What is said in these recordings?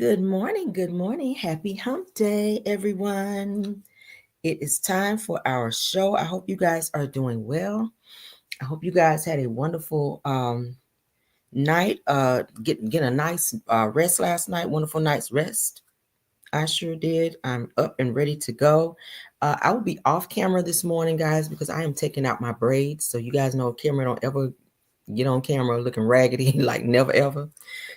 Good morning. Good morning. Happy hump day, everyone. It is time for our show. I hope you guys are doing well. I hope you guys had a wonderful night. Get a nice rest last night. Wonderful night's rest. I sure did. I'm up and ready to go. I will be off camera this morning, guys, because I am taking out my braids. So you guys know camera don't ever get on camera looking raggedy, like never ever.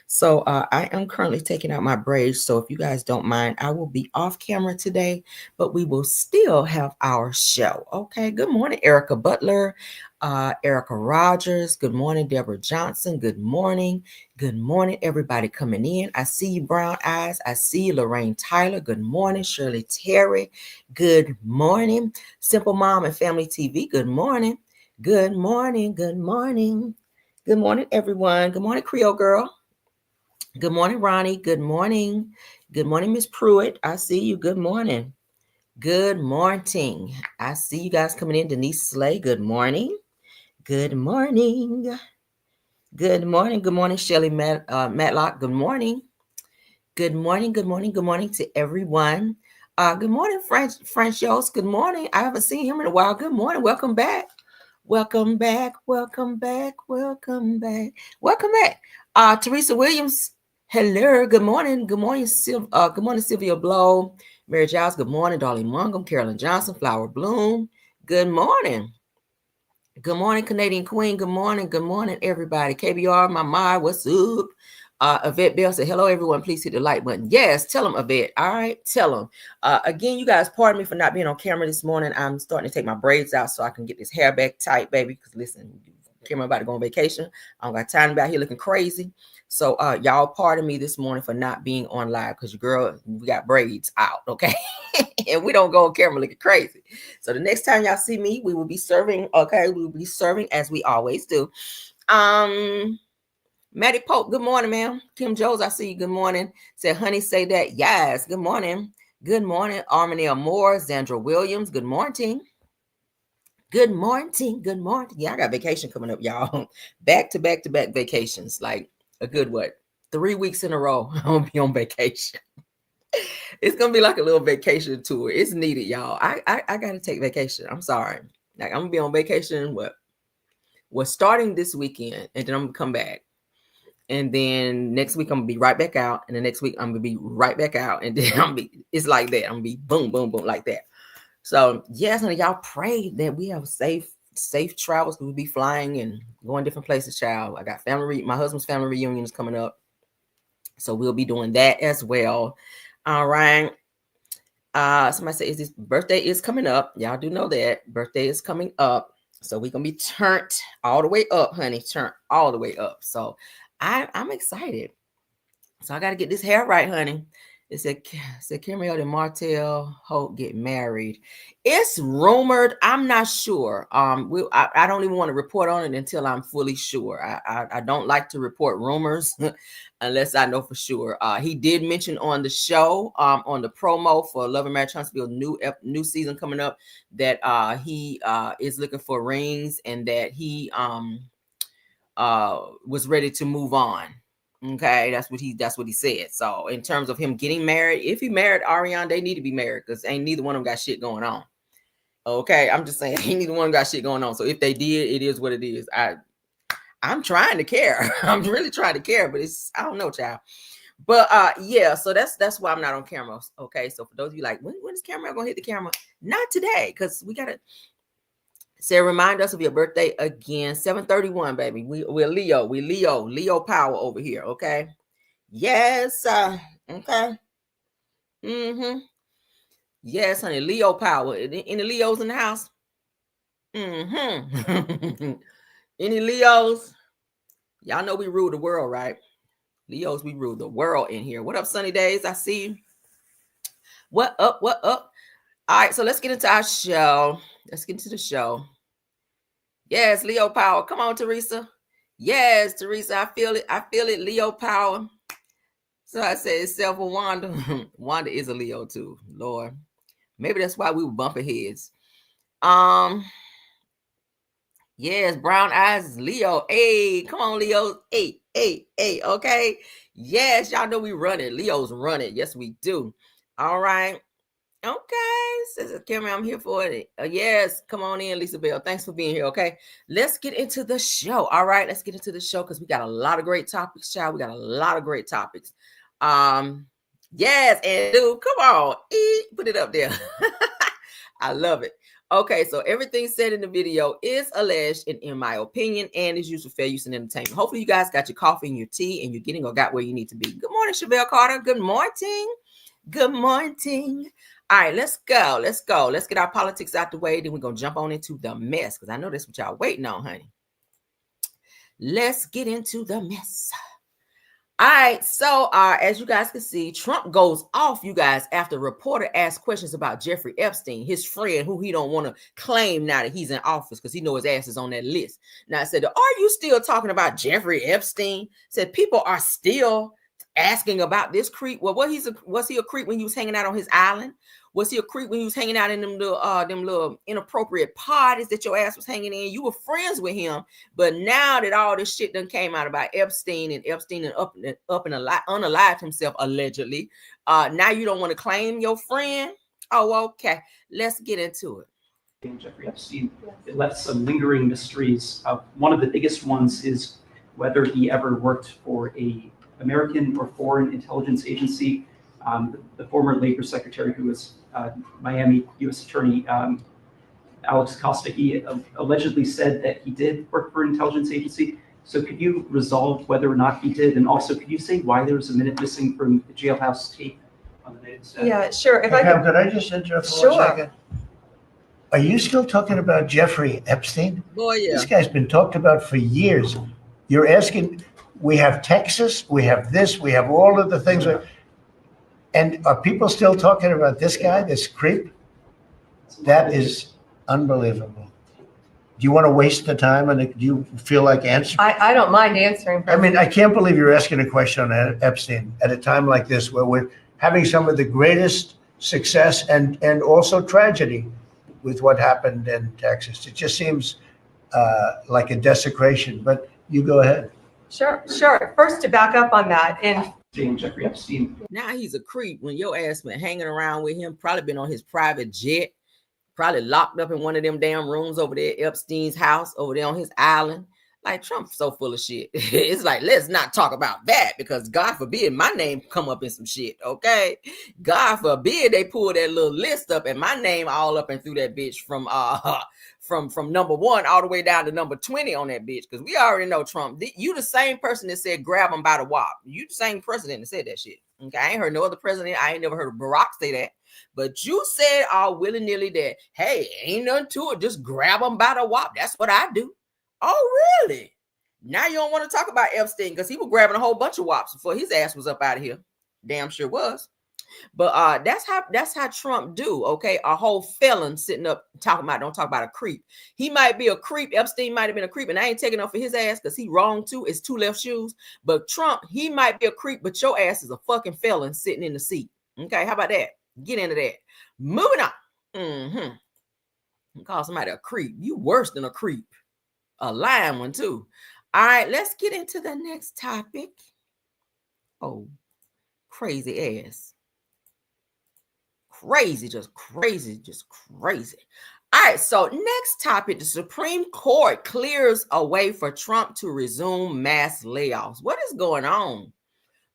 So I am currently taking out my braids. So if you guys don't mind, I will be off camera today, but we will still have our show. Okay. Good morning, Erica Butler, Erica Rogers. Good morning, Deborah Johnson. Good morning. Good morning, everybody coming in. I see you, Brown Eyes. I see you, Lorraine Tyler. Good morning, Shirley Terry. Good morning, Simple Mom and Family TV. Good morning. Good morning. Good morning. Good morning, everyone. Good morning, Creole Girl. Good morning, Ronnie. Good morning. Good morning, Miss Pruitt. I see you. Good morning. Good morning. I see you guys coming in. Denise Slay. Good morning. Good morning. Good morning. Good morning, Shelly Matlock. Good morning. Good morning. Good morning. Good morning to everyone. Good morning, French Yost. Good morning. I haven't seen him in a while. Good morning. Welcome back. Welcome back. Welcome back. Welcome back. Welcome back. Teresa Williams. Hello. Good morning. Good morning, good morning, Sylvia Blow. Mary Giles. Good morning, Darlene Mungum. Carolyn Johnson. Flower Bloom. Good morning. Good morning, Canadian Queen. Good morning. Good morning, everybody. KBR, my, what's up? Yvette Bell said, hello, everyone. Please hit the like button. Yes, tell them, Yvette. All right, tell them. Again, you guys, pardon me for not being on camera this morning. I'm starting to take my braids out so I can get this hair back tight, baby. Because listen, Cameron about to go on vacation. I don't got time to be out here looking crazy. So y'all pardon me this morning for not being on live because your girl, we got braids out, okay? And we don't go on camera looking crazy. So the next time y'all see me, we will be serving, okay? We will be serving as we always do. Maddie Pope, good morning, ma'am. Kim Jones, I see you. Good morning. Said, honey, say that. Yes, good morning. Good morning. Armanelle Moore, Zandra Williams, good morning. Good morning. Good morning. Yeah, I got vacation coming up, y'all. Back to back vacations. Like a good 3 weeks in a row. I'm gonna be on vacation. It's gonna be like a little vacation tour. It's needed, y'all. I gotta take vacation. I'm sorry. Like I'm gonna be on vacation. We're starting this weekend, and then I'm gonna come back. And then next week I'm gonna be right back out, and the next week I'm gonna be right back out, and then it's like that. I'm gonna be boom, boom, boom, like that. So yes, honey, y'all pray that we have safe travels. We'll be flying and going different places, child. I got my husband's family reunion is coming up, so we'll be doing that as well. All right. Somebody said, this birthday is coming up. Y'all do know that birthday is coming up, so we're gonna be turned all the way up, honey. Turned all the way up. So I'm excited. So I got to get this hair right, honey. It said Camille and Martell Hope get married. It's rumored. I'm not sure. I don't even want to report on it until I'm fully sure. I don't like to report rumors unless I know for sure. He did mention on the show, on the promo for Love and Marriage Huntsville new season coming up, that he is looking for rings and that he was ready to move on. Okay, that's what he said. So in terms of him getting married, if he married Ariana, they need to be married because ain't neither one of them got shit going on. Okay, I'm just saying ain't neither one got shit going on. So if they did, it is what it is. I'm trying to care. I'm really trying to care, but I don't know, child. But yeah, so that's why I'm not on camera. Okay, so for those of you like, when is camera gonna hit the camera? Not today, because we gotta. Sarah, remind us of your birthday again. 7/31, baby. We're Leo. We Leo power over here. Okay. Yes. Okay. Yes, honey. Leo power. Any Leos in the house? Any Leos? Y'all know we rule the world, right? Leos, we rule the world in here. What up, Sunny Days? I see you. What up? What up? All right, so let's get into our show. Let's get into the show. Yes, Leo power. Come on, Teresa. Yes, Teresa, I feel it. I feel it. Leo power. So I said it's self for Wanda. Wanda is a Leo too. Lord, maybe that's why we were bumping heads. Yes, brown eyes is Leo. Hey, come on, Leo. Hey, Okay. Yes, y'all know we run it. Leo's run it. Yes, we do. All right. Okay, Sister Kimmy, I'm here for it. Yes, come on in, Lisa Bell. Thanks for being here. Okay, let's get into the show. All right, let's get into the show because we got a lot of great topics, child. We got a lot of great topics. Yes, and dude, come on, put it up there. I love it. Okay, so everything said in the video is alleged and in my opinion, and is used for fair use and entertainment. Hopefully, you guys got your coffee and your tea, and you're getting or got where you need to be. Good morning, Chevelle Carter. Good morning. Good morning. All right, let's go. Let's get our politics out the way. Then we're going to jump on into the mess because I know that's what y'all waiting on, honey. Let's get into the mess. All right, so as you guys can see, Trump goes off, you guys, after a reporter asked questions about Jeffrey Epstein, his friend who he don't want to claim now that he's in office because he know his ass is on that list. Now I said, are you still talking about Jeffrey Epstein? Said people are still asking about this creep. Well, was he a creep when he was hanging out on his island? Was he a creep when he was hanging out in them little inappropriate parties that your ass was hanging in? You were friends with him, but now that all this shit done came out about Epstein and up and unalived himself allegedly, now you don't want to claim your friend? Oh, okay. Let's get into it. Jeffrey Epstein, it left some lingering mysteries. One of the biggest ones is whether he ever worked for a American or foreign intelligence agency. The former Labor Secretary, who was Miami U.S. Attorney Alex Acosta, he allegedly said that he did work for an intelligence agency. So could you resolve whether or not he did? And also, could you say why there was a minute missing from the jailhouse tape on the day of the Yeah, sure. Could I just interrupt for 1 second? Are you still talking about Jeffrey Epstein? Boy, yeah. This guy's been talked about for years. You're asking, we have Texas, we have this, we have all of the things. And are people still talking about this guy, this creep? That is unbelievable. Do you want to waste the time and do you feel like answering? I don't mind answering. I mean, I can't believe you're asking a question on Epstein at a time like this where we're having some of the greatest success and also tragedy with what happened in Texas. It just seems like a desecration, but you go ahead. Sure. First, to back up on that, and Jeffrey Epstein. Now he's a creep when your ass been hanging around with him, probably been on his private jet, probably locked up in one of them damn rooms over there at Epstein's house, over there on his island. Like, Trump's so full of shit. It's like, let's not talk about that because God forbid my name come up in some shit, okay? God forbid they pull that little list up and my name all up and through that bitch from number 1 all the way down to number 20 on that bitch, because we already know Trump. You the same person that said grab him by the wop. You the same president that said that shit. Okay, I ain't heard no other president. I ain't never heard of Barack say that. But you said all willy-nilly that, hey, ain't nothing to it. Just grab him by the wop. That's what I do. Oh, really? Now you don't want to talk about Epstein because he was grabbing a whole bunch of wops before his ass was up out of here. Damn sure was. But that's how Trump do, okay? A whole felon sitting up talking about, don't talk about a creep. He might be a creep. Epstein might have been a creep, and I ain't taking up for his ass because he wrong too. It's 2 left shoes. But Trump, he might be a creep, but your ass is a fucking felon sitting in the seat. Okay, how about that? Get into that. Moving on. You call somebody a creep. You worse than a creep. A lying one too. All right, let's get into the next topic. Oh, crazy ass. Crazy. All right, so next topic, the Supreme Court clears a way for Trump to resume mass layoffs. What is going on?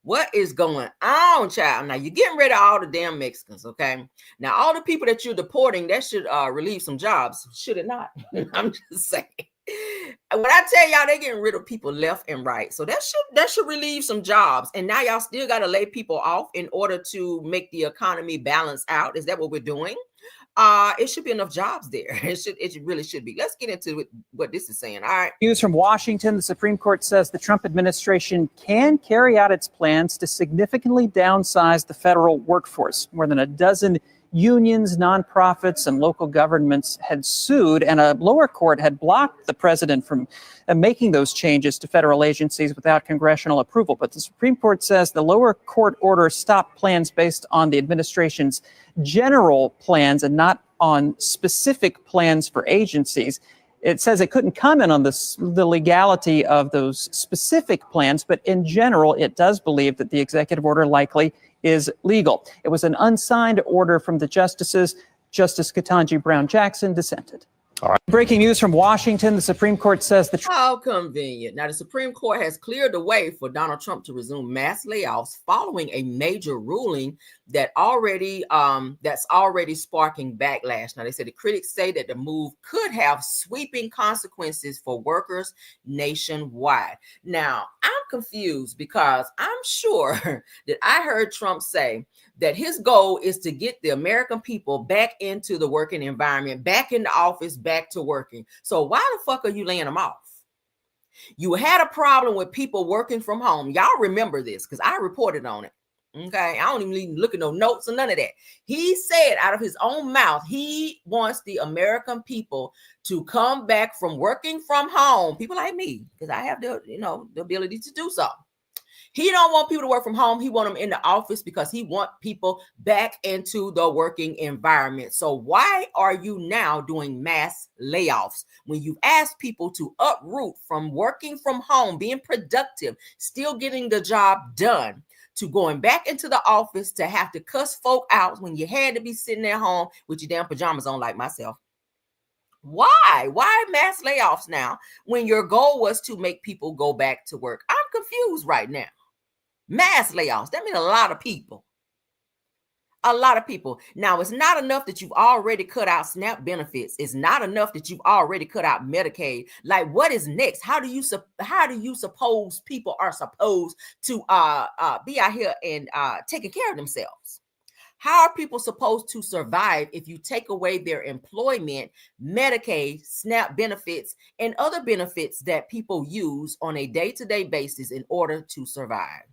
What is going on, child? Now, you're getting rid of all the damn Mexicans, okay? Now, all the people that you're deporting, that should relieve some jobs, should it not? I'm just saying. When I tell y'all they're getting rid of people left and right, so that should relieve some jobs. And now y'all still got to lay people off in order to make the economy balance out. Is that what we're doing? It should be enough jobs there. It really should be. Let's get into what this is saying. All right. News from Washington. The Supreme Court says the Trump administration can carry out its plans to significantly downsize the federal workforce. More than a dozen unions, nonprofits, and local governments had sued, and a lower court had blocked the president from making those changes to federal agencies without congressional approval. But the Supreme Court says the lower court order stopped plans based on the administration's general plans and not on specific plans for agencies. It says it couldn't comment on the legality of those specific plans, but in general, it does believe that the executive order likely is legal. It was an unsigned order from the justices. Justice Ketanji Brown Jackson dissented. All right. Breaking news from Washington, the Supreme Court says How convenient. Now, the Supreme Court has cleared the way for Donald Trump to resume mass layoffs following a major ruling that's already sparking backlash. Now, they said the critics say that the move could have sweeping consequences for workers nationwide. Now, I'm confused because I'm sure that I heard Trump say that his goal is to get the American people back into the working environment, back in the office, back to working. So why the fuck are you laying them off? You had a problem with people working from home. Y'all remember this because I reported on it. Okay, I don't even look at no notes or none of that. He said out of his own mouth, he wants the American people to come back from working from home. People like me, because I have the ability to do so. He don't want people to work from home. He want them in the office because he want people back into the working environment. So why are you now doing mass layoffs when you've asked people to uproot from working from home, being productive, still getting the job done, to going back into the office to have to cuss folk out when you had to be sitting at home with your damn pajamas on like myself? Why? Why mass layoffs now when your goal was to make people go back to work? I'm confused right now. Mass layoffs, that means a lot of people. A lot of people. Now, it's not enough that you've already cut out SNAP benefits. It's not enough that you've already cut out Medicaid. Like, what is next? How do you suppose people are supposed to be out here and taking care of themselves? How are people supposed to survive if you take away their employment, Medicaid, SNAP benefits, and other benefits that people use on a day-to-day basis in order to survive?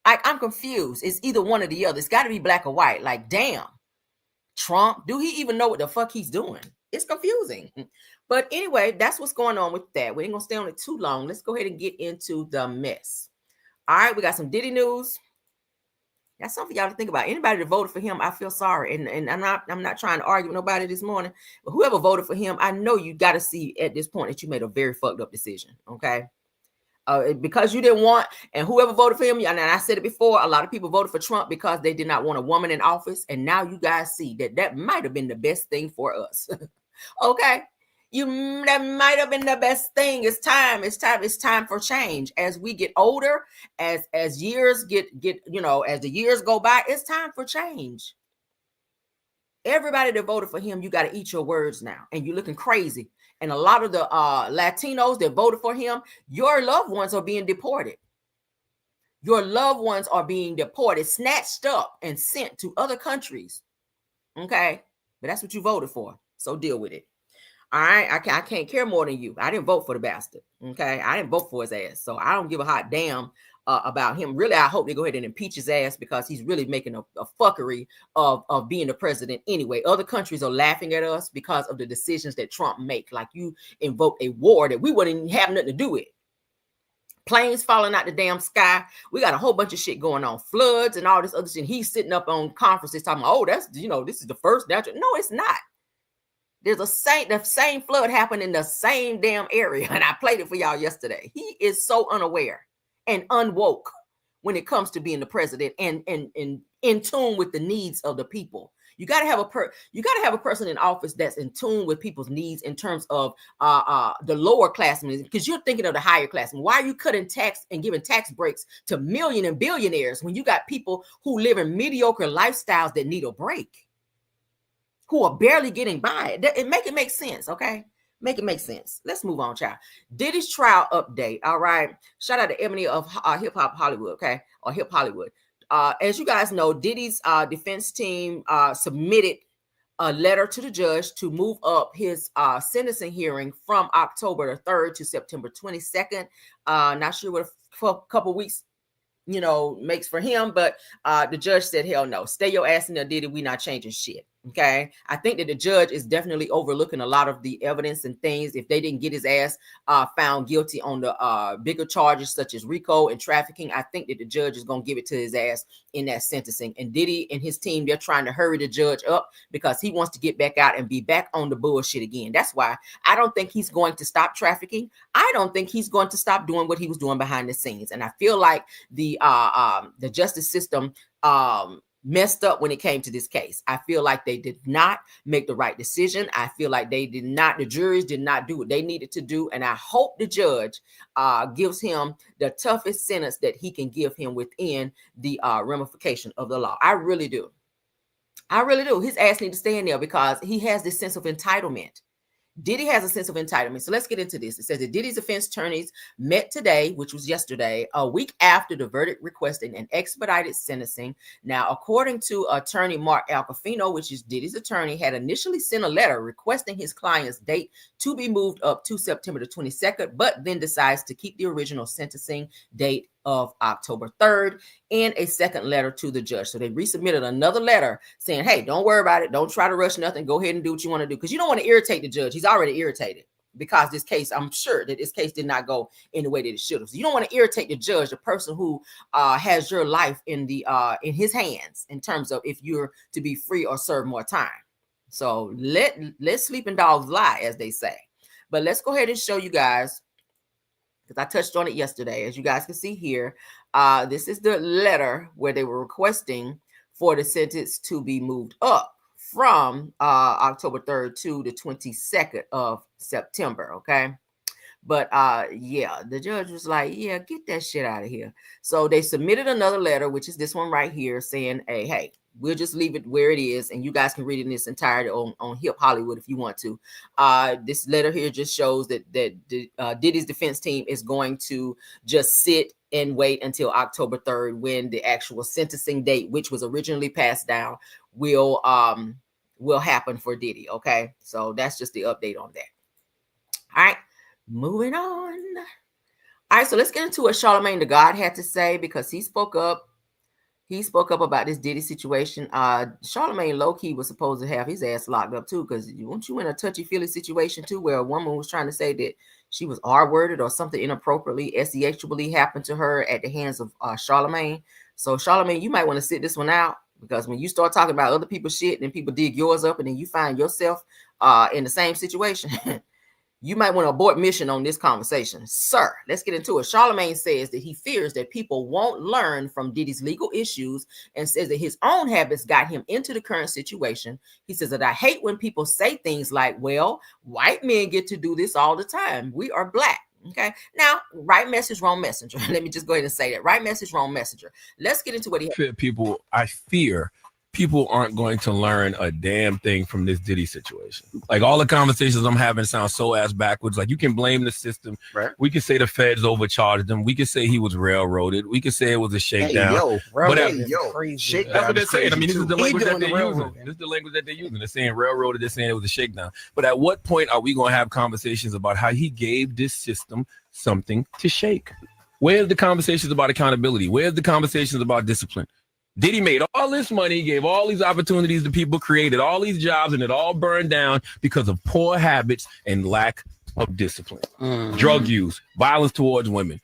I'm confused. It's either one or the other. It's got to be black or white. Like, damn, Trump, do he even know what the fuck he's doing? It's confusing. But anyway, that's what's going on with that. We ain't going to stay on it too long. Let's go ahead and get into the mess. All right, we got some Diddy news. That's something for y'all to think about. Anybody that voted for him, I feel sorry. And I'm not trying to argue with nobody this morning. But whoever voted for him, I know you got to see at this point that you made a very fucked up decision. Okay. Because you didn't want, and whoever voted for him, and I said it before, a lot of people voted for Trump because they did not want a woman in office. And now you guys see that might have been the best thing for us. Okay. That might have been the best thing. It's time for change. As we get older, as years get, as the years go by, it's time for change. Everybody that voted for him, you got to eat your words now. And you're looking crazy. And a lot of the Latinos that voted for him, your loved ones are being deported. Your loved ones are being deported, snatched up and sent to other countries. Okay. But that's what you voted for. So deal with it. All right. I can't care more than you. I didn't vote for the bastard. Okay. I didn't vote for his ass. So I don't give a hot damn about him. Really, I hope they go ahead and impeach his ass because he's really making a fuckery of being the president anyway. Other countries are laughing at us because of the decisions that Trump make. Like, you invoke a war that we wouldn't even have nothing to do with. Planes falling out the damn sky. We got a whole bunch of shit going on. Floods and all this other shit. He's sitting up on conferences talking about, oh, that's, this is the first natural. No, it's not. There's the same flood happened in the same damn area. And I played it for y'all yesterday. He is so unaware and unwoke when it comes to being the president and in tune with the needs of the people. You got to have a person in office that's in tune with people's needs in terms of the lower classmen, because you're thinking of the higher classmen. Why are you cutting tax and giving tax breaks to million and billionaires when you got people who live in mediocre lifestyles that need a break, who are barely getting by? Make it make sense, okay? Make it make sense. Let's move on, child. Diddy's trial update. All right. Shout out to Emily of Hip Hop Hollywood, okay? Or Hip Hollywood. As you guys know, Diddy's defense team submitted a letter to the judge to move up his sentencing hearing from October the 3rd to September 22nd. Not sure what a couple weeks, makes for him, but the judge said, hell no, stay your ass in there, Diddy. We not changing shit. Okay, I think that the judge is definitely overlooking a lot of the evidence and things. If they didn't get his ass found guilty on the bigger charges such as RICO and trafficking, I think that the judge is going to give it to his ass in that sentencing. And Diddy and his team, they're trying to hurry the judge up because he wants to get back out and be back on the bullshit again. That's why I don't think he's going to stop trafficking. I don't think he's going to stop doing what he was doing behind the scenes. And I feel like the justice system messed up when it came to this case. I feel like they did not make the right decision. I feel like the juries did not do what they needed to do. And I hope the judge gives him the toughest sentence that he can give him within the ramification of the law. I really do. I really do. His ass needs to stay in there because he has this sense of entitlement. Diddy has a sense of entitlement. So let's get into this. It says that Diddy's defense attorneys met today, which was yesterday, a week after the verdict requesting an expedited sentencing. Now, according to attorney Mark Alcafino, which is Diddy's attorney, had initially sent a letter requesting his client's date to be moved up to September the 22nd, but then decides to keep the original sentencing date of October 3rd and a second letter to the judge. So they resubmitted another letter saying, hey, don't worry about it. Don't try to rush nothing. Go ahead and do what you want to do because you don't want to irritate the judge. He's already irritated because this case, I'm sure that this case did not go in the way that it should have. So you don't want to irritate the judge, the person who has your life in his hands in terms of if you're to be free or serve more time. So let sleeping dogs lie, as they say. But let's go ahead and show you guys, because I touched on it yesterday. As you guys can see here, this is the letter where they were requesting for the sentence to be moved up from October 3rd to the 22nd of September, okay? But yeah, the judge was like, yeah, get that shit out of here. So they submitted another letter, which is this one right here, saying, hey, we'll just leave it where it is, and you guys can read it in its entirety on Hip Hollywood if you want to. This letter here just shows that Diddy's defense team is going to just sit and wait until October 3rd when the actual sentencing date, which was originally passed down, will happen for Diddy. Okay, so that's just the update on that. All right, moving on. All right, so let's get into what Charlemagne the God had to say because he spoke up. He spoke up about this Diddy situation. Charlemagne low-key was supposed to have his ass locked up too, because weren't you in a touchy-feely situation too, where a woman was trying to say that she was R-worded or something inappropriately, sexually happened to her at the hands of Charlemagne. So Charlemagne, you might want to sit this one out, because when you start talking about other people's shit and people dig yours up and then you find yourself in the same situation, you might want to abort mission on this conversation. Sir, let's get into it. Charlemagne says that he fears that people won't learn from Diddy's legal issues and says that his own habits got him into the current situation. He says that I hate when people say things like, well, white men get to do this all the time. We are black. Okay. Now, right message, wrong messenger. Let me just go ahead and say that. Right message, wrong messenger. Let's get into what he I fear people aren't going to learn a damn thing from this Diddy situation. Like, all the conversations I'm having sound so ass backwards. Like, you can blame the system. Right. We can say the feds overcharged him. We can say he was railroaded. We can say it was a shakedown. Crazy. Shakedown. That's what they're saying. I mean, this is the language that they're using. This is the language that they're using. They're saying railroaded. They're saying it was a shakedown. But at what point are we going to have conversations about how he gave this system something to shake? Where's the conversations about accountability? Where's the conversations about discipline? Diddy made all this money, gave all these opportunities to people, created all these jobs, and it all burned down because of poor habits and lack of discipline. Drug use, violence towards women,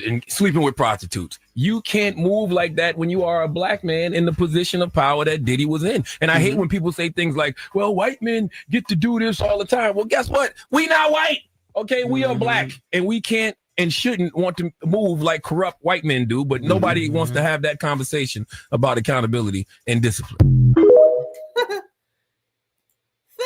and sleeping with prostitutes. You can't move like that when you are a black man in the position of power that Diddy was in. And I hate when people say things like, well, white men get to do this all the time. Well, guess what? We not white. Okay, we are black, and we can't and shouldn't want to move like corrupt white men do, but nobody wants to have that conversation about accountability and discipline.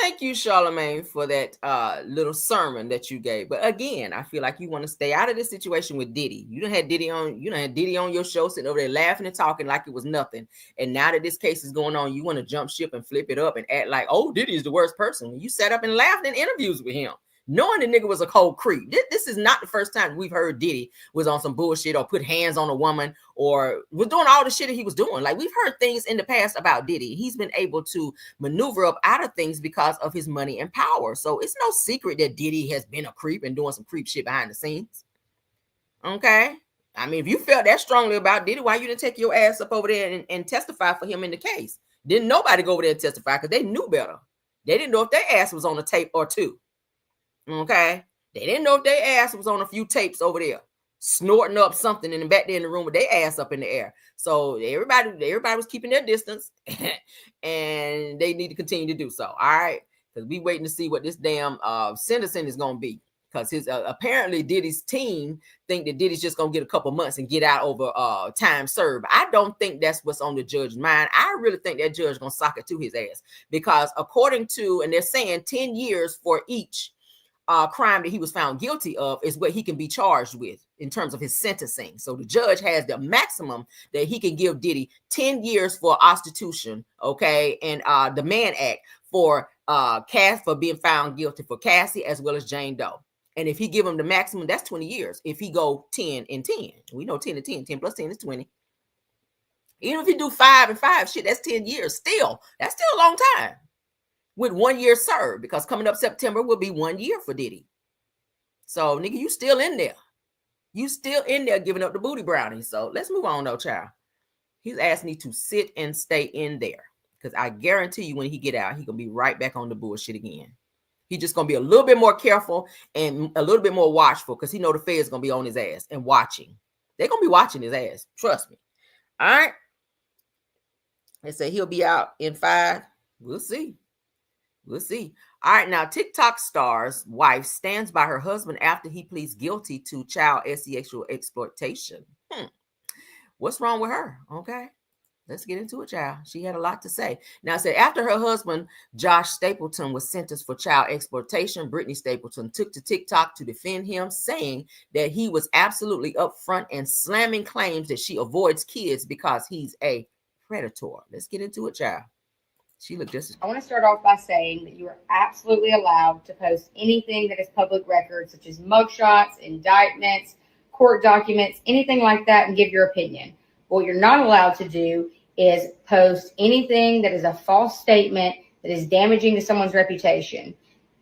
Thank you, Charlemagne, for that little sermon that you gave. But again, I feel like you want to stay out of this situation with Diddy. You done had Diddy on your show, sitting over there laughing and talking like it was nothing. And now that this case is going on, you want to jump ship and flip it up and act like, oh, Diddy is the worst person. You sat up and laughed in interviews with him, knowing the nigga was a cold creep. This is not the first time we've heard Diddy was on some bullshit or put hands on a woman or was doing all the shit that he was doing. Like, we've heard things in the past about Diddy. He's been able to maneuver up out of things because of his money and power. So it's no secret that Diddy has been a creep and doing some creep shit behind the scenes. Okay? I mean, if you felt that strongly about Diddy, why you didn't take your ass up over there and testify for him in the case? Didn't nobody go over there and testify because they knew better. They didn't know if their ass was on a tape or two. Okay? They didn't know if their ass was on a few tapes over there, snorting up something and back there in the room with their ass up in the air. So everybody was keeping their distance, and they need to continue to do so. All right? Because we waiting to see what this damn sentencing is going to be. Because his apparently Diddy's team think that Diddy's just gonna get a couple months and get out over time served. I don't think that's what's on the judge's mind. I really think that judge gonna sock it to his ass, because according to, and they're saying 10 years for each crime that he was found guilty of is what he can be charged with in terms of his sentencing. So the judge has the maximum that he can give Diddy 10 years for prostitution, okay, and the Mann Act for Cass, for being found guilty for Cassie as well as Jane Doe. And if he give him the maximum, that's 20 years. If he go 10 and 10, we know 10 and 10, 10 plus 10 is 20. Even if he do 5 and 5, shit, that's 10 years. That's still a long time with 1 year served, because coming up September will be 1 year for Diddy. So, nigga, you still in there. You still in there giving up the booty brownies. So let's move on though, child. He's asked me to sit and stay in there, because I guarantee you when he get out, he gonna be right back on the bullshit again. He's just going to be a little bit more careful and a little bit more watchful, because he know the Fed's going to be on his ass and watching. They're going to be watching his ass. Trust me. All right. They say he'll be out in 5. We'll see. We'll see. All right. Now, TikTok star's wife stands by her husband after he pleads guilty to child sexual exploitation. What's wrong with her? Okay. Let's get into it, child. She had a lot to say. Now, say after her husband, Josh Stapleton, was sentenced for child exploitation, Brittany Stapleton took to TikTok to defend him, saying that he was absolutely upfront and slamming claims that she avoids kids because he's a predator. Let's get into it, child. She looked just. I want to start off by saying that you are absolutely allowed to post anything that is public record, such as mugshots, indictments, court documents, anything like that, and give your opinion. What you're not allowed to do is post anything that is a false statement that is damaging to someone's reputation.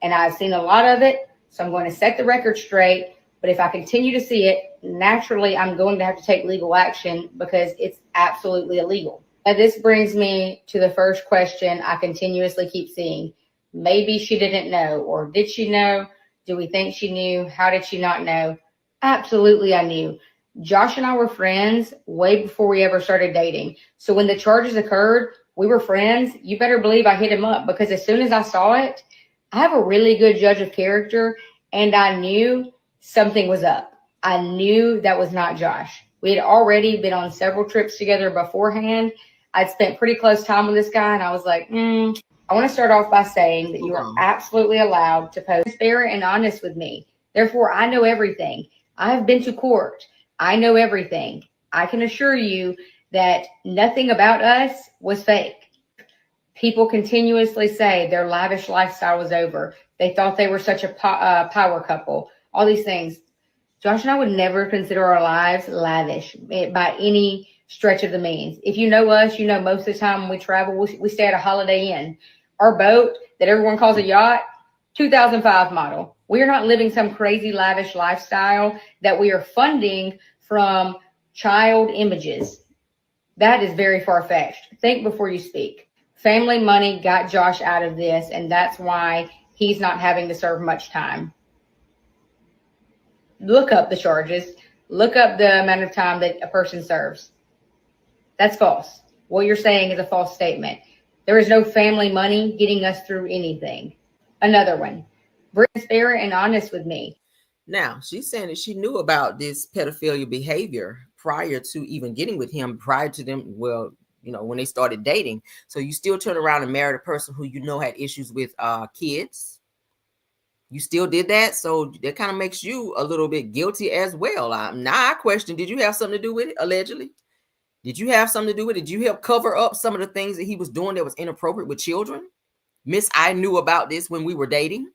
And I've seen a lot of it, so I'm going to set the record straight. But if I continue to see it, naturally, I'm going to have to take legal action, because it's absolutely illegal. Now, this brings me to the first question I continuously keep seeing. Maybe she didn't know, or did she know? Do we think she knew? How did she not know? Absolutely, I knew. Josh and I were friends way before we ever started dating. So when the charges occurred, we were friends. You better believe I hit him up, because as soon as I saw it, I have a really good judge of character, and I knew something was up. I knew that was not Josh. We had already been on several trips together beforehand. I'd spent pretty close time with this guy, and I was like, I want to start off by saying that you are absolutely allowed to post fair and honest with me. Therefore, I know everything. I have been to court. I know everything. I can assure you that nothing about us was fake. People continuously say their lavish lifestyle was over. They thought they were such a power couple. All these things. Josh and I would never consider our lives lavish by any stretch of the means. If you know us, you know most of the time when we travel, we stay at a Holiday Inn. Our boat that everyone calls a yacht, 2005 model. We are not living some crazy lavish lifestyle that we are funding from child images. That is very far-fetched. Think before you speak. Family money got Josh out of this, and that's why he's not having to serve much time. Look up the charges. Look up the amount of time that a person serves. That's false. What you're saying is a false statement. There is no family money getting us through anything. Another one. Brittany's fair and honest with me. Now, she's saying that she knew about this pedophilia behavior prior to even getting with him, prior to them, well, you know, when they started dating. So you still turn around and married a person who you know had issues with kids. You still did that. So that kind of makes you a little bit guilty as well. Now I question, did you have something to do with it, allegedly? Did you have something to do with it? Did you help cover up some of the things that he was doing that was inappropriate with children? Miss, I knew about this when we were dating,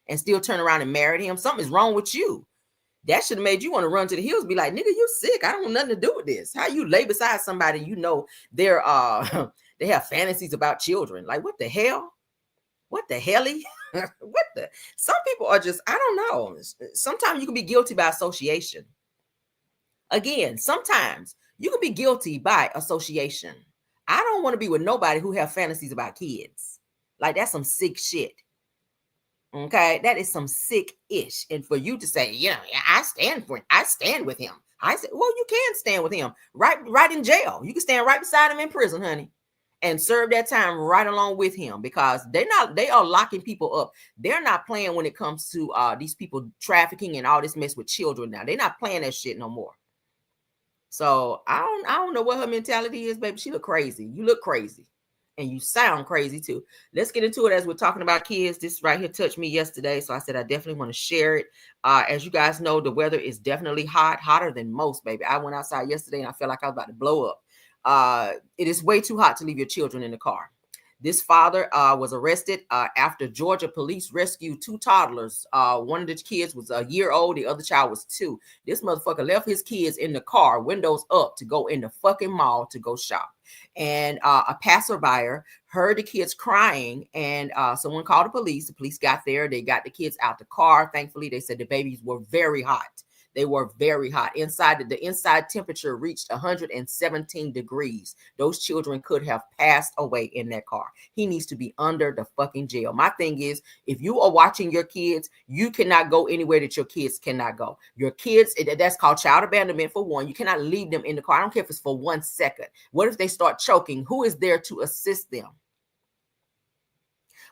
and still turn around and married him. Something's wrong with you. That should have made you want to run to the hills, be like, nigga, you sick. I don't want nothing to do with this. How you lay beside somebody you know they're they have fantasies about children. Like, what the hell? What the helly? Some people are just, I don't know. Sometimes you can be guilty by association. Again, sometimes you can be guilty by association. I don't want to be with nobody who have fantasies about kids. Like, that's some sick shit. Okay, that is some sick-ish. And for you to say, I stand with him. I said, well, you can stand with him right in jail. You can stand right beside him in prison, honey, and serve that time right along with him, because they are locking people up. They're not playing when it comes to these people trafficking and all this mess with children now. They're not playing that shit no more. So I don't know what her mentality is, baby. She look crazy. You look crazy. And you sound crazy too. Let's get into it as we're talking about kids. This right here touched me yesterday, so I said I definitely want to share it. As you guys know, the weather is definitely hot, hotter than most, baby. I went outside yesterday and I felt like I was about to blow up. It is way too hot to leave your children in the car. This father was arrested after Georgia police rescued 2 toddlers. One of the kids was a year old. The other child was 2. This motherfucker left his kids in the car, windows up, to go in the fucking mall to go shop. And a passerby heard the kids crying, and someone called the police. The police got there. They got the kids out the car. Thankfully, they said the babies were very hot. They were very hot. The inside temperature reached 117 degrees. Those children could have passed away in that car. He needs to be under the fucking jail. My thing is, if you are watching your kids, you cannot go anywhere that your kids cannot go. Your kids, that's called child abandonment for one. You cannot leave them in the car. I don't care if it's for 1 second. What if they start choking? Who is there to assist them?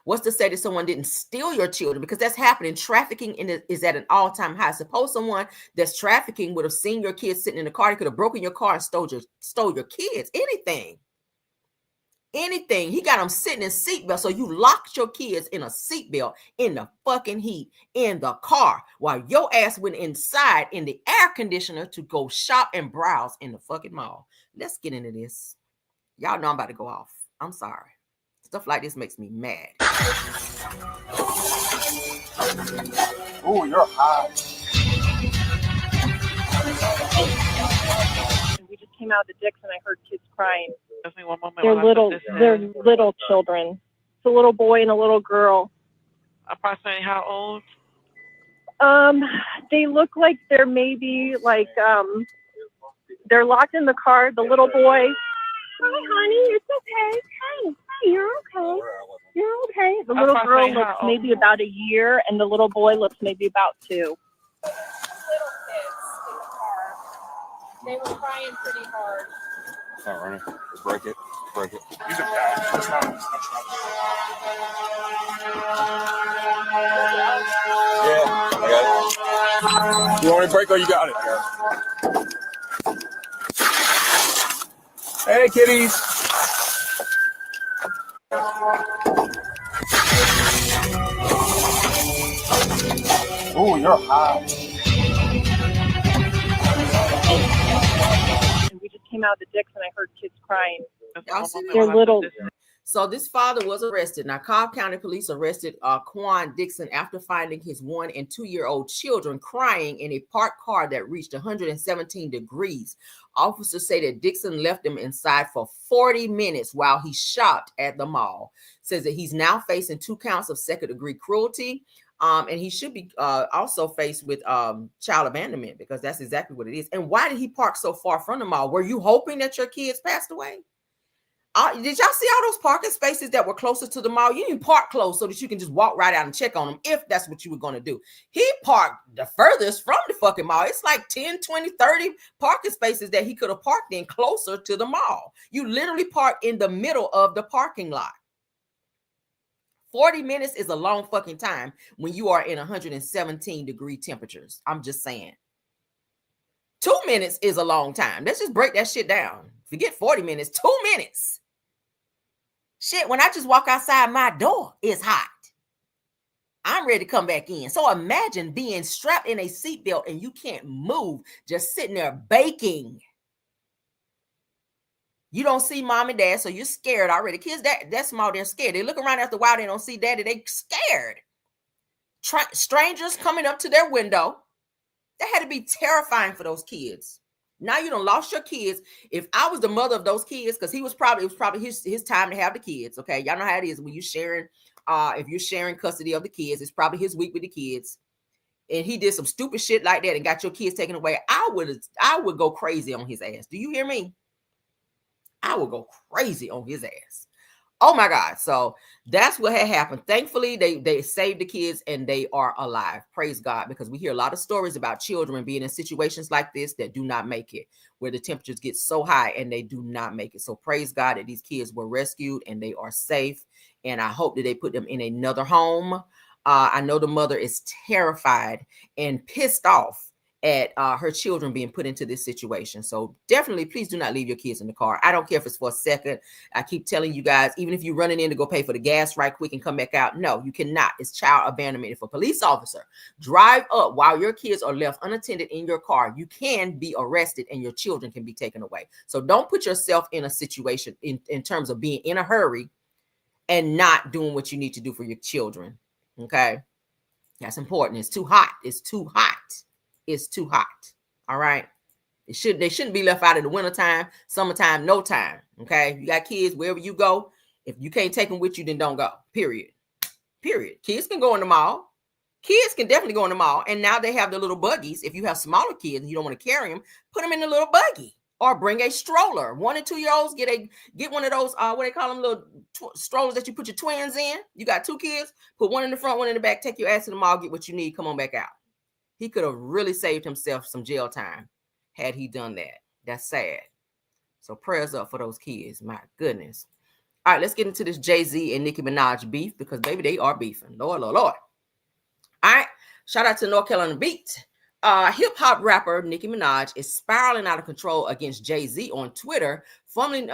What's to say that someone didn't steal your children? Because that's happening. Trafficking is at an all-time high. Suppose someone that's trafficking would have seen your kids sitting in the car. They could have broken your car and stole your kids. Anything. He got them sitting in seatbelts. So you locked your kids in a seatbelt in the fucking heat in the car while your ass went inside in the air conditioner to go shop and browse in the fucking mall. Let's get into this. Y'all know I'm about to go off. I'm sorry. Stuff like this makes me mad. Oh, you're hot. We just came out of the Dix and I heard kids crying. Just one moment. They're little children. It's a little boy and a little girl. Approximately how old? They look like they're maybe like they're locked in the car. The little boy. Hi, honey. It's okay. Hey, you're okay. You're okay. The little girl looks maybe about a year, and the little boy looks maybe about 2. Little kids in the car. They were crying pretty hard. It's not running. Break it. Use a pad. That's not. Yeah, I got it. You want me to break or you got it? Hey, kitties. Oh, you're hot. We just came out of the Dix and I heard kids crying. They're little. So this father was arrested. Now, Cobb County Police arrested Quan Dixon after finding his 1- and 2-year-old children crying in a parked car that reached 117 degrees. Officers say that Dixon left them inside for 40 minutes while he shopped at the mall. Says that he's now facing 2 counts of second-degree cruelty. And he should be also faced with child abandonment, because that's exactly what it is. And why did he park so far from the mall? Were you hoping that your kids passed away? Did y'all see all those parking spaces that were closer to the mall? You didn't park close so that you can just walk right out and check on them if that's what you were going to do. He parked the furthest from the fucking mall. It's like 10, 20, 30 parking spaces that he could have parked in closer to the mall. You literally park in the middle of the parking lot. 40 minutes is a long fucking time when you are in 117 degree temperatures. I'm just saying. 2 minutes is a long time. Let's just break that shit down. Forget 40 minutes, 2 minutes. Shit, when I just walk outside my door, it's hot. I'm ready to come back in. So imagine being strapped in a seatbelt and you can't move, just sitting there baking. You don't see mom and dad, so you're scared already. Kids that small, they're scared. They look around after a while, they don't see daddy, they scared. Strangers coming up to their window. That had to be terrifying for those kids. Now you done lost your kids. If I was the mother of those kids, because it was probably his time to have the kids. Okay, y'all know how it is when you're sharing. If you're sharing custody of the kids, it's probably his week with the kids, and he did some stupid shit like that and got your kids taken away. I would go crazy on his ass. Do you hear me? I would go crazy on his ass. Oh my God. So that's what had happened. Thankfully, they saved the kids and they are alive. Praise God, because we hear a lot of stories about children being in situations like this that do not make it, where the temperatures get so high and they do not make it. So praise God that these kids were rescued and they are safe. And I hope that they put them in another home. I know the mother is terrified and pissed off at her children being put into this situation. So definitely, please do not leave your kids in the car. I don't care if it's for a second. I keep telling you guys, even if you're running in to go pay for the gas right quick and come back out, no, you cannot. It's child abandonment. If a police officer drive up while your kids are left unattended in your car, you can be arrested and your children can be taken away. So don't put yourself in a situation in terms of being in a hurry and not doing what you need to do for your children. Okay, that's important. It's too hot. It's too hot. It's too hot. All right. They shouldn't be left out in the wintertime, summertime, no time. Okay. You got kids wherever you go. If you can't take them with you, then don't go. Period. Kids can go in the mall. Kids can definitely go in the mall. And now they have the little buggies. If you have smaller kids and you don't want to carry them, put them in the little buggy or bring a stroller. 1 and 2 year olds get one of those, what they call them, little strollers that you put your twins in. You got 2 kids, put one in the front, one in the back, take your ass to the mall, get what you need, come on back out. He could have really saved himself some jail time had he done that. That's sad. So prayers up for those kids. My goodness. All right, let's get into this Jay-Z and Nicki Minaj beef, because baby, they are beefing. Lord. All right. Shout out to North Carolina Beat. Hip-hop rapper Nicki Minaj is spiraling out of control against Jay-Z on Twitter, formerly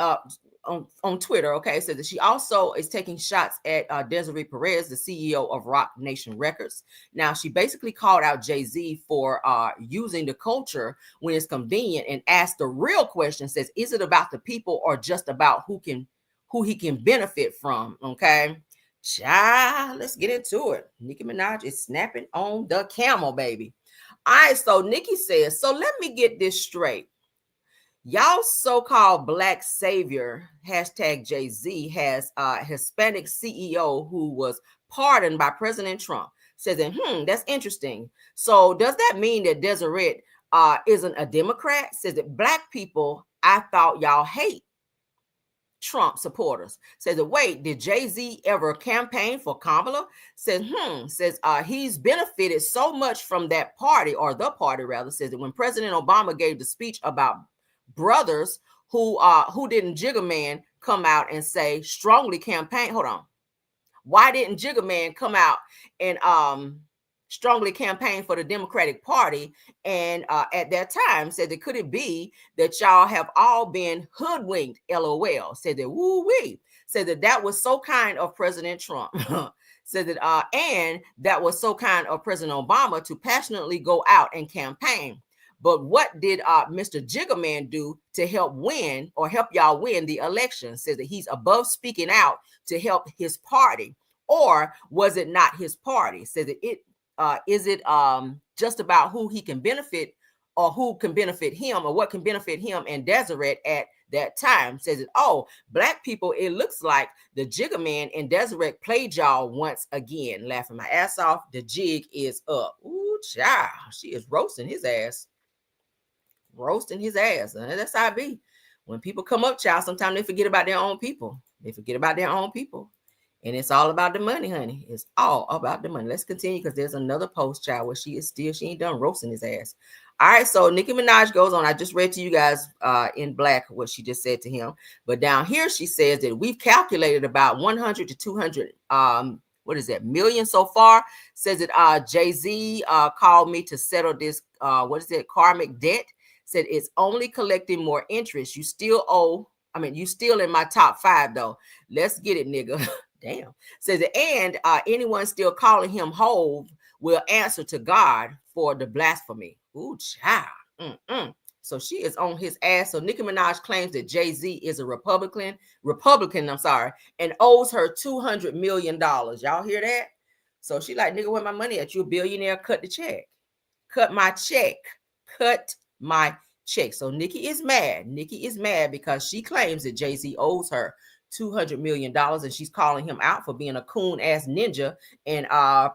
on Twitter, okay, says that she also is taking shots at Desiree Perez, the CEO of Rock Nation Records. Now, she basically called out Jay-Z for using the culture when it's convenient and asked the real question, says, is it about the people or just about who he can benefit from, okay? Child, let's get into it. Nicki Minaj is snapping on the camel, baby. All right, so Nicki says, so let me get this straight. Y'all so-called black savior, hashtag Jay-Z, has a Hispanic CEO who was pardoned by President Trump. Says that, that's interesting. So does that mean that Desiree isn't a Democrat? Says that black people, I thought y'all hate Trump supporters. Says that, wait, did Jay-Z ever campaign for Kamala? Says, he's benefited so much from that party, or the party rather. Says that when President Obama gave the speech about brothers who didn't Jigga Man come out and say strongly campaign. Hold on. Why didn't Jigga Man come out and strongly campaign for the Democratic Party? And at that time said that could it be that y'all have all been hoodwinked? LOL. Said that woo-wee. Said that was so kind of President Trump. Said that and that was so kind of President Obama to passionately go out and campaign. But what did Mr. Jigga Man do to help win or help y'all win the election? Says that he's above speaking out to help his party, or was it not his party? Says that is it just about who he can benefit, or who can benefit him, or what can benefit him and Desiree at that time? Says that, black people, it looks like the Jigga Man and Desiree played y'all once again. Laughing my ass off. The jig is up. Ooh, child, she is roasting his ass. And that's how it be. When people come up, child, sometimes they forget about their own people. And it's all about the money, honey. It's all about the money. Let's continue, because there's another post, child, where she ain't done roasting his ass. All right, so Nicki Minaj goes on. I just read to you guys in black what she just said to him. But down here, she says that we've calculated about 100 to 200 million so far. Says that Jay-Z called me to settle this, karmic debt. Said it's only collecting more interest. You still in my top 5 though. Let's get it, nigga. Damn. Says that, and anyone still calling him Hove will answer to God for the blasphemy. Ooh, child. So she is on his ass. So Nicki Minaj claims that Jay-Z is a Republican, and owes her $200 million. Y'all hear that? So she like, nigga, where my money at? You a billionaire? Cut the check. Cut my check. So Nicki is mad because she claims that Jay-Z owes her $200 million, and she's calling him out for being a coon ass ninja and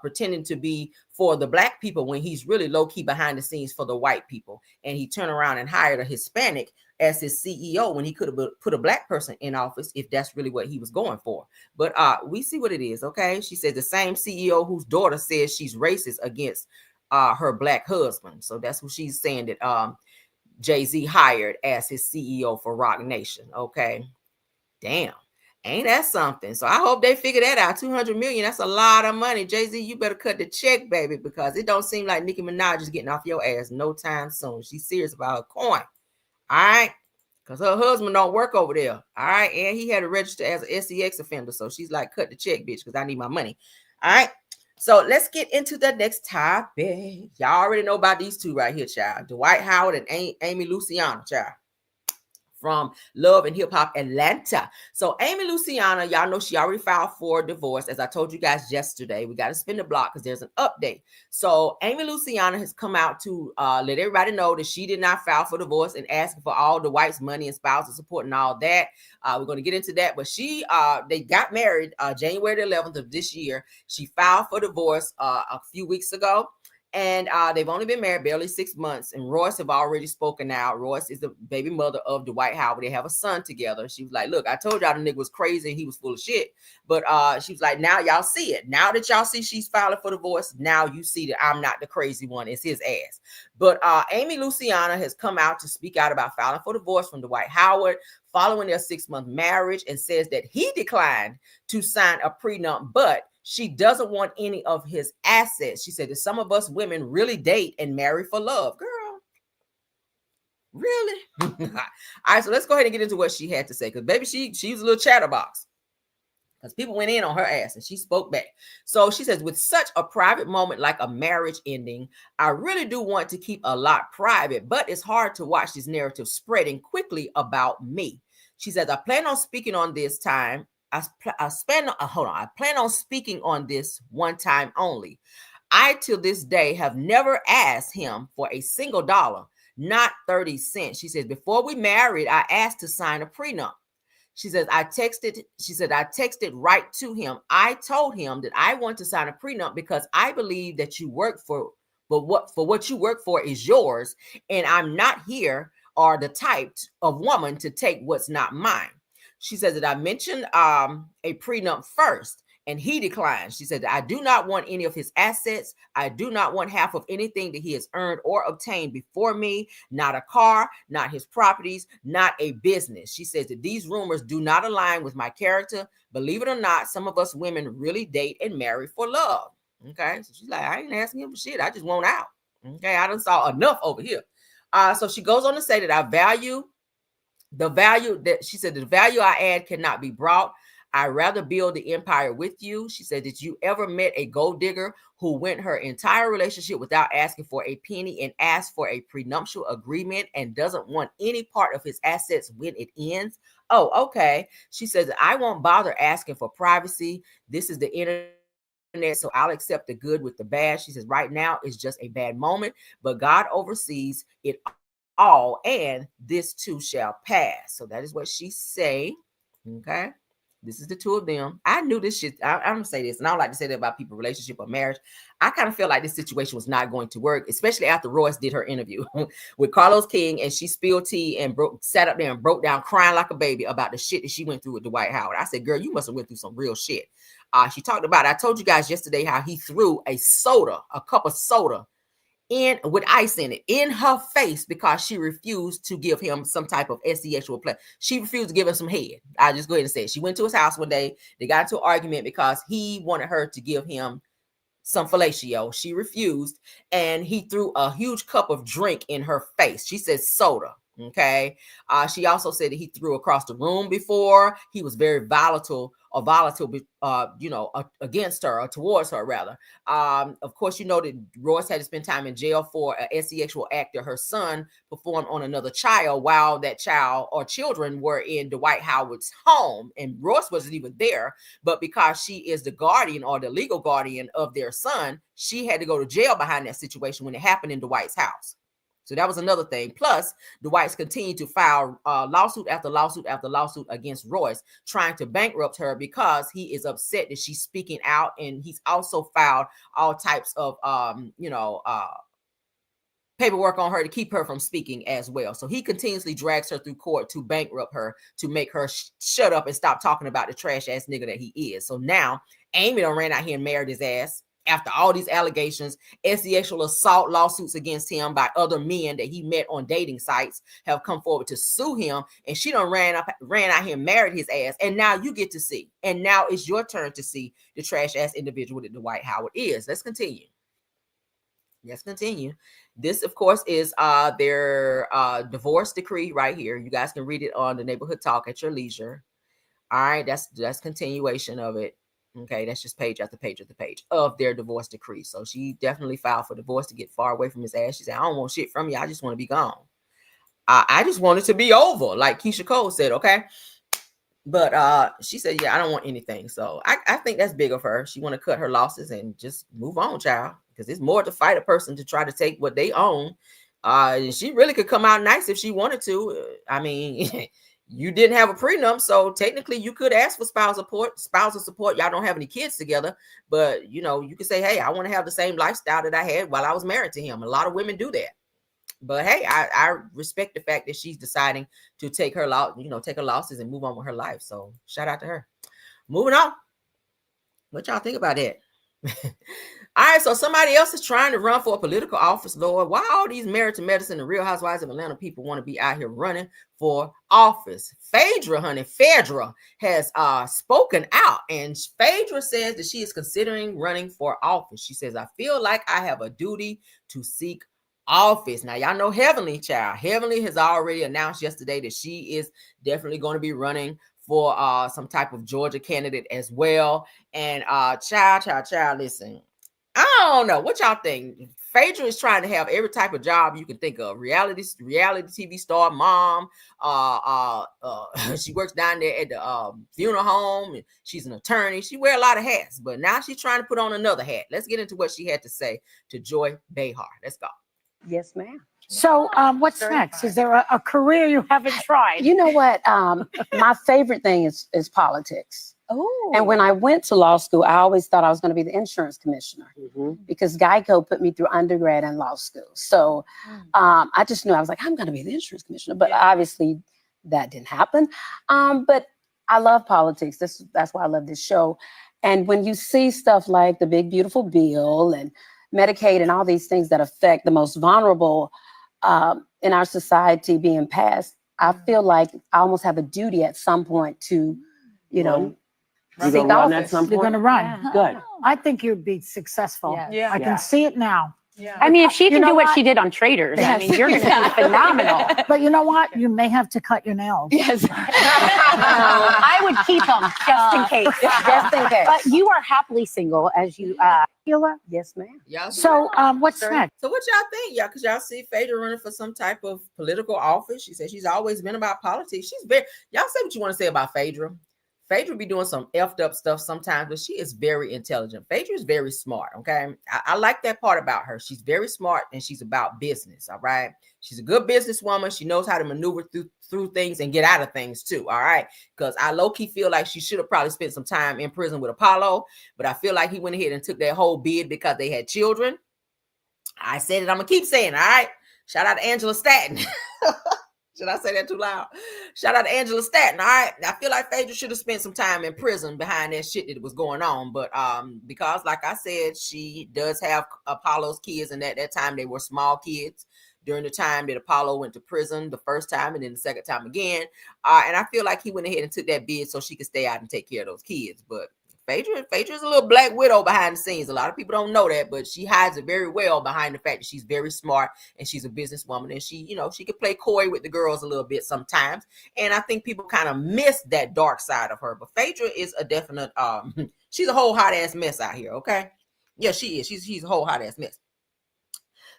pretending to be for the black people when he's really low key behind the scenes for the white people. And he turned around and hired a Hispanic as his CEO when he could have put a black person in office if that's really what he was going for. But we see what it is, okay? She said the same CEO whose daughter says she's racist against her black husband. So that's what she's saying that Jay-Z hired as his CEO for Roc Nation, okay? Damn. Ain't that something? So I hope they figure that out. 200 million, that's a lot of money. Jay-Z, you better cut the check, baby, because it don't seem like Nicki Minaj is getting off your ass no time soon. She's serious about her coin. All right? Because her husband don't work over there. All right? And he had to register as an SEX offender. So she's like, cut the check, bitch, because I need my money. All right? So let's get into the next topic. Y'all already know about these two right here, child. Dwight Howard and Amy Luciana, child. From Love and Hip Hop Atlanta. So Amy Luciana, y'all know she already filed for divorce. As I told you guys yesterday, we got to spin the block because there's an update. So Amy Luciana has come out to let everybody know that she did not file for divorce and asking for all Dwight's money and spousal support and all that. We're going to get into that. But they got married January the 11th of this year. She filed for divorce a few weeks ago. And they've only been married barely 6 months. And Royce have already spoken out. Royce is the baby mother of Dwight Howard. They have a son together. She was like, look, I told y'all the nigga was crazy and he was full of shit. But she was like, now y'all see it. Now that y'all see she's filing for divorce, now you see that I'm not the crazy one. It's his ass. But Amy Luciana has come out to speak out about filing for divorce from Dwight Howard following their 6-month marriage and says that he declined to sign a prenup, but she doesn't want any of his assets. She said that some of us women really date and marry for love. Girl, really? All right, so let's go ahead and get into what she had to say. Because baby, she was a little chatterbox. Because people went in on her ass and she spoke back. So she says, with such a private moment like a marriage ending, I really do want to keep a lot private, but it's hard to watch this narrative spreading quickly about me. She says, I plan on speaking on this time. I plan on speaking on this one time only. I, till this day, have never asked him for a single dollar, not 30 cents. She says, before we married, I asked to sign a prenup. She says, I texted right to him. I told him that I want to sign a prenup because I believe that you work for, but what you work for is yours. And I'm not here or the type of woman to take what's not mine. She says that I mentioned a prenup first and he declined. She said, I do not want any of his assets. I do not want half of anything that he has earned or obtained before me, not a car, not his properties, not a business. She says that these rumors do not align with my character. Believe it or not, some of us women really date and marry for love. Okay. So she's like, I ain't asking him for shit. I just want out. Okay. I done saw enough over here. So she goes on to say that I value the value that she said, the value I add cannot be brought. I'd rather build the empire with you. She said, did you ever met a gold digger who went her entire relationship without asking for a penny and asked for a prenuptial agreement and doesn't want any part of his assets when it ends? Oh, okay. She says, I won't bother asking for privacy. This is the internet, so I'll accept the good with the bad. She says, right now it's just a bad moment, but God oversees it all, and this too shall pass. So that is what she's saying. Okay. This is the two of them. I knew this shit. I'm gonna say this, and I don't like to say that about people's relationship or marriage. I kind of feel like this situation was not going to work, especially after Royce did her interview with Carlos King, and she spilled tea and sat up there and broke down crying like a baby about the shit that she went through with Dwight Howard. I said, girl, you must have went through some real shit. She talked about, I told you guys yesterday how he threw a cup of soda in with ice in it in her face because she refused to give him some type of sexual play. She refused to give him some head. I just go ahead and say it. She went to his house one day. They got into an argument because he wanted her to give him some fellatio. She refused, and he threw a huge cup of drink in her face. She said soda. Okay. She also said that he threw across the room before. He was very volatile against her or towards her rather. Of course, you know that Royce had to spend time in jail for a sexual act that her son performed on another child while that child or children were in Dwight Howard's home. And Royce wasn't even there, but because she is the guardian or the legal guardian of their son, she had to go to jail behind that situation when it happened in Dwight's house. So that was another thing. Plus, Dwight's continued to file lawsuit after lawsuit after lawsuit against Royce, trying to bankrupt her because he is upset that she's speaking out. And he's also filed all types of, paperwork on her to keep her from speaking as well. So he continuously drags her through court to bankrupt her, to make her shut up and stop talking about the trash ass nigga that he is. So now Amy done ran out here and married his ass after all these allegations. Sexual assault lawsuits against him by other men that he met on dating sites have come forward to sue him, and she done ran out here and married his ass. And now you get to see, and now it's your turn to see the trash ass individual that Dwight Howard is. Let's continue. This, of course, is their divorce decree right here. You guys can read it on the Neighborhood Talk at your leisure. All right, that's continuation of it. Okay, that's just page after page after page of their divorce decree. So she definitely filed for divorce to get far away from his ass. She said, I don't want shit from you. I just want to be gone. I just want it to be over, like Keisha Cole said, okay? But she said, yeah, I don't want anything. So I think that's big of her. She want to cut her losses and just move on, child, because it's more to fight a person to try to take what they own. She really could come out nice if she wanted to. I mean, you didn't have a prenup, so technically you could ask for spousal support. Y'all don't have any kids together, but you know, you could say, hey, I want to have the same lifestyle that I had while I was married to him. A lot of women do that. But hey, I respect the fact that she's deciding to take her losses and move on with her life. So shout out to her. Moving on. What y'all think about that? All right, so somebody else is trying to run for a political office, Lord. Why all these Married to Medicine and Real Housewives of Atlanta people want to be out here running for office? Phaedra has spoken out, and Phaedra says that she is considering running for office. She says, I feel like I have a duty to seek office. Now, y'all know Heavenly Child. Heavenly has already announced yesterday that she is definitely going to be running for some type of Georgia candidate as well. And child, listen, I don't know what y'all think. Phaedra is trying to have every type of job you can think of. Reality TV star, mom. She works down there at the funeral home, and she's an attorney. She wears a lot of hats, but now she's trying to put on another hat. Let's get into what she had to say to Joy Behar. Let's go. Yes, ma'am. So what's next? Is there a career you haven't tried? You know what? My favorite thing is politics. Oh. And when I went to law school, I always thought I was going to be the insurance commissioner because Geico put me through undergrad and law school. So I just knew I was like, I'm going to be the insurance commissioner. But obviously that didn't happen. But I love politics. That's why I love this show. And when you see stuff like the Big Beautiful Bill and Medicaid and all these things that affect the most vulnerable in our society being passed, I feel like I almost have a duty at some point to, you know, seek office. You're going to run. Yeah. Good. I think you'd be successful. Yeah. I can see it now. Yeah. I mean, if she can do what she did on Traders, I mean, you're going to be phenomenal. But you know what? You may have to cut your nails. Yes. I would keep them just in case. Just in case. But you are happily single, as you. Sheila? Yes, ma'am. Y'all So what's next? So what y'all think, y'all? Because y'all see Phaedra running for some type of political office. She said she's always been about politics. Y'all say what you want to say about Phaedra. Phaedra be doing some effed up stuff sometimes, but she is very intelligent. Phaedra is very smart, okay? I like that part about her. She's very smart, and she's about business, all right? She's a good businesswoman. She knows how to maneuver through things and get out of things too, all right? Because I low-key feel like she should have probably spent some time in prison with Apollo, but I feel like he went ahead and took that whole bid because they had children. I said it. I'm going to keep saying it, all right? Shout out to Angela Stanton. Should I say that too loud? Shout out to Angela Stanton. All right. I feel like Phaedra should have spent some time in prison behind that shit that was going on. But because, like I said, she does have Apollo's kids, and at that time they were small kids during the time that Apollo went to prison the first time and then the second time again. And I feel like he went ahead and took that bid so she could stay out and take care of those kids. But Phaedra's a little black widow behind the scenes. A lot of people don't know that, but she hides it very well behind the fact that she's very smart and she's a businesswoman, and she could play coy with the girls a little bit sometimes. And I think people kind of miss that dark side of her. But Phaedra is a definite she's a whole hot ass mess out here, okay? Yeah, she is. She's a whole hot ass mess.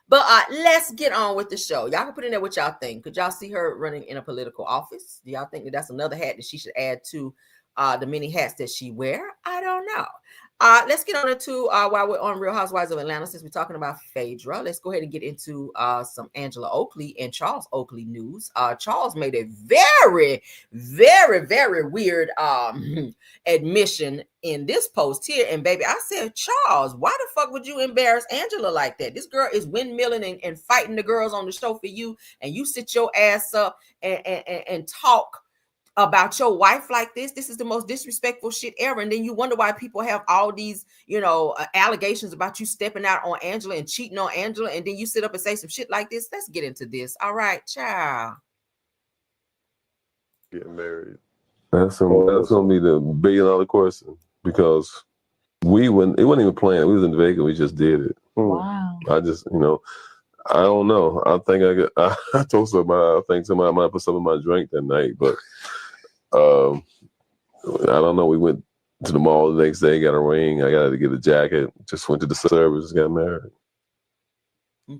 But let's get on with the show. Y'all can put in there what y'all think. Could y'all see her running in a political office? Do y'all think that that's another hat that she should add to the many hats that she wear? I don't know. Let's get on into while we're on Real Housewives of Atlanta, since we're talking about Phaedra, let's go ahead and get into some Angela Oakley and Charles Oakley news. Charles made a very, very, very weird admission in this post here. And baby, I said, Charles, why the fuck would you embarrass Angela like that? This girl is windmilling and fighting the girls on the show for you, and you sit your ass up and talk about your wife like this. This is the most disrespectful shit ever. And then you wonder why people have all these, allegations about you stepping out on Angela and cheating on Angela. And then you sit up and say some shit like this. Let's get into this. All right, child. Getting married. That's gonna be the $1 billion question, because it wasn't even planned. We was in Vegas. We just did it. Wow. I just, I don't know. I think I told somebody, I think somebody might put some in my drink that night, but I don't know. We went to the mall the next day, got a ring. I got to get a jacket. Just went to the service, got married.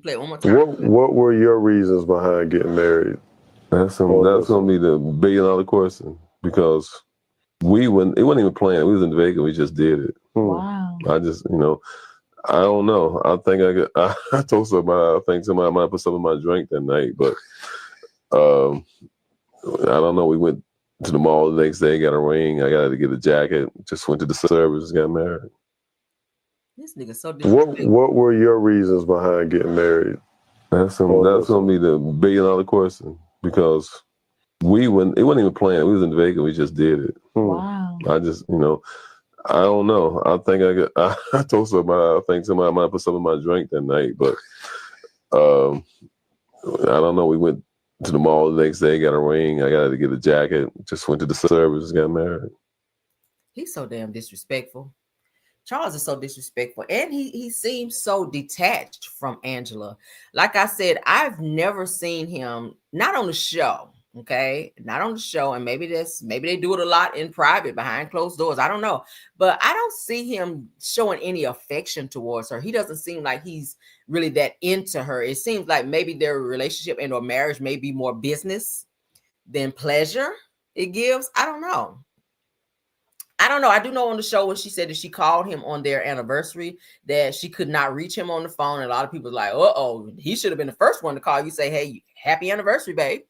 Play one more time. What were your reasons behind getting married? That's gonna be the $1 billion question, because it wasn't even planned. We was in Vegas. We just did it. Wow. I just, I don't know. I think I told somebody, I think somebody might put some in my drink that night, but I don't know. We went to the mall the next day, got a ring. I got to get a jacket. Just went to the service, got married. This nigga so disrespectful. What were your reasons behind getting married? That's gonna be the $1 billion question, because it wasn't even planned. We was in Vegas. We just did it. Wow. I just, I don't know. I think I told somebody, I think somebody might put some in my drink that night, but I don't know. We went to the mall the next day, got a ring. I got to get a jacket. Just went to the service, got married. He's so damn disrespectful. Charles is so disrespectful, and he seems so detached from Angela. Like I said, I've never seen him, not on the show. Okay, not on the show, and maybe they do it a lot in private behind closed doors. I don't know, but I don't see him showing any affection towards her. He doesn't seem like he's really that into her. It seems like maybe their relationship and or marriage may be more business than pleasure it gives. I don't know. I do know on the show when she said that she called him on their anniversary that she could not reach him on the phone, and a lot of people were like, he should have been the first one to call you, say, hey, happy anniversary, babe,